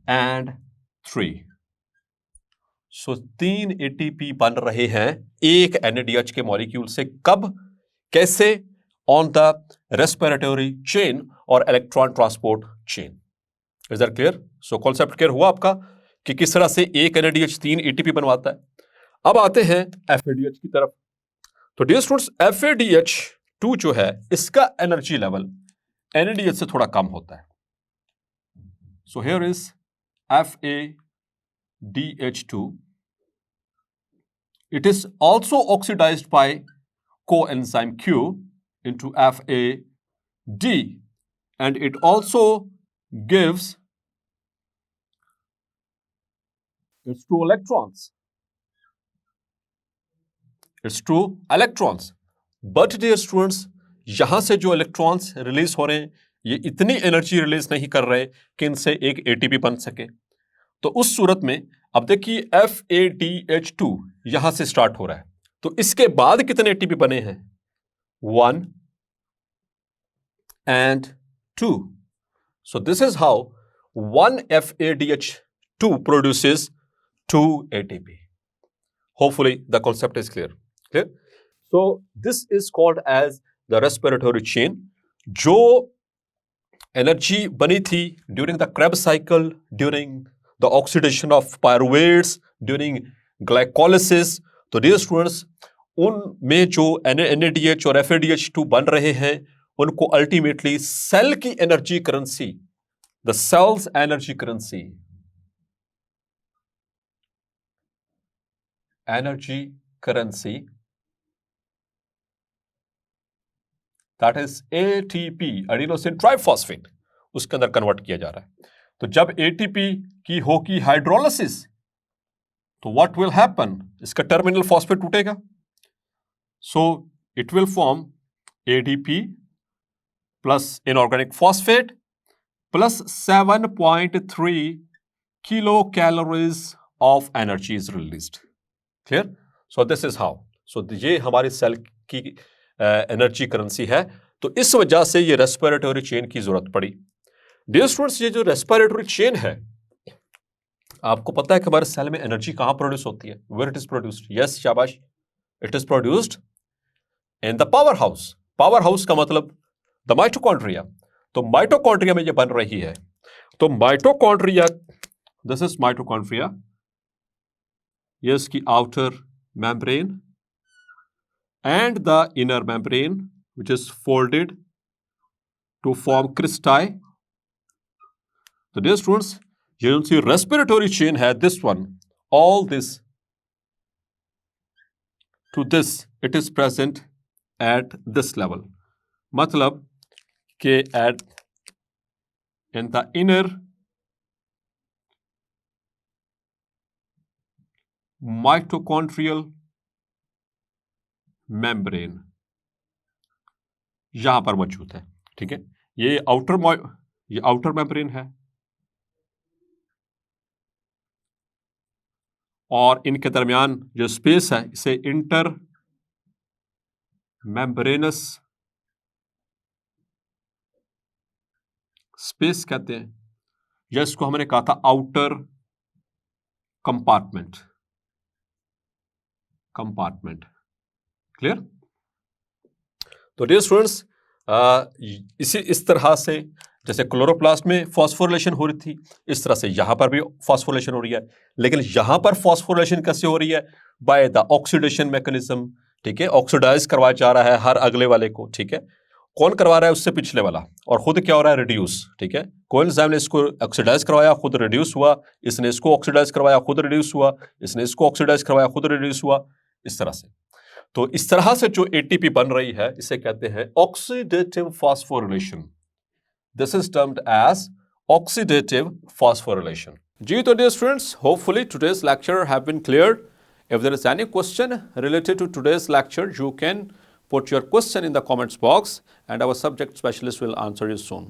and 3। सो 3 ATP बन रहे हैं एक NADH के मॉलिक्यूल से। कब, कैसे? ऑन द रेस्पिरेटरी चेन और electron transport chain. Is that clear? So concept clear हुआ आपका कि किस तरह से एक NADH 3 ATP बनवाता है। अब आते हैं FADH की तरफ। तो डियर स्टूडेंट्स, FADH2 जो है इसका एनर्जी लेवल NADH से थोड़ा कम होता है। So here is FADH2। It is also oxidized by coenzyme Q into FAD, and it also gives its two electrons. Its two electrons. But dear students, यहां से जो इलेक्ट्रॉन्स रिलीज हो रहे हैं ये इतनी एनर्जी रिलीज नहीं कर रहे कि इनसे एक ATP बन सके। तो उस सूरत में अब देखिए FADH2 यहां से स्टार्ट हो रहा है, तो इसके बाद कितने ATP बने हैं? 1 and 2। So this is how 1 FADH2 produces 2 ATP। Hopefully the concept is clear. Clear? So this is called as the respiratory chain। जो एनर्जी बनी थी during the Krebs cycle, during the oxidation of pyruvates, during glycolysis। तो dear students, उनमें जो NADH और FADH2 बन रहे हैं उनको अल्टीमेटली सेल की energy currency, the sales energy currency, that is ATP, adenosine triphosphate, उसके अंदर कन्वर्ट किया जा रहा है। तो जब ATP की होगी हाइड्रोलिसिस तो व्हाट विल हैपन? इसका टर्मिनल फॉस्फेट टूटेगा। So it will form ADP plus inorganic phosphate plus 7.3 kilo calories of energy is released. Clear? So this is how. सो ये हमारी सेल की एनर्जी करेंसी है। तो इस वजह से ये रेस्पिरेटरी चेन की जरूरत पड़ी। डियर स्टूडेंट्स, ये जो रेस्पिरेटरी चेन है, आपको पता है कि हमारे सेल में एनर्जी कहां प्रोड्यूस होती है? Where it is produced? Yes, शाबाश, it is produced in the power house. Power house का मतलब द माइटोकॉन्ड्रिया। तो माइटोकॉन्ड्रिया में ये बन रही है। तो माइटोकॉन्ड्रिया, दिस इज माइटोकॉन्ड्रिया, ये इसकी outer membrane and the inner membrane which is folded to form cristae। So dear students, you will see respiratory chain है this one, all this to this, it is present at this level। मतलब कि at in the inner mitochondrial membrane यहां पर मौजूद है। ठीक है, ये आउटर मेम्ब्रेन है और इनके दरमियान जो स्पेस है इसे इंटर मेम्ब्रेनस स्पेस कहते हैं, या इसको हमने कहा था आउटर कंपार्टमेंट। क्लियर? तो डियर स्टूडेंट्स, इस तरह से जैसे क्लोरोप्लास्ट में फॉस्फोरिलेशन हो रही थी, इस तरह से यहां पर भी फॉस्फोरिलेशन हो रही है। लेकिन यहां पर फॉस्फोरिलेशन कैसे हो रही है? By the oxidation mechanism. ठीक है, ऑक्सीडाइज करवाया जा रहा है हर अगले वाले को। ठीक है, कौन करवा रहा है उससे पिछले वाला, और खुद क्या हो रहा है, रिड्यूस। ठीक है, कोएंजाइम ने इसको ऑक्सीडाइज करवाया, खुद रिड्यूस हुआ, इसने इसको ऑक्सीडाइज करवाया, खुद रिड्यूस हुआ, इसने इसको ऑक्सीडाइज करवाया, खुद रिड्यूस हुआ, इस तरह से। तो इस तरह से जो एटीपी बन रही है इसे कहते हैं oxidative phosphorylation. This is termed as oxidative phosphorylation. जी तो dear students, hopefully today's lecture have been cleared. If there is any question related to today's lecture, you can put your question in the comments box and our subject specialist will answer you soon.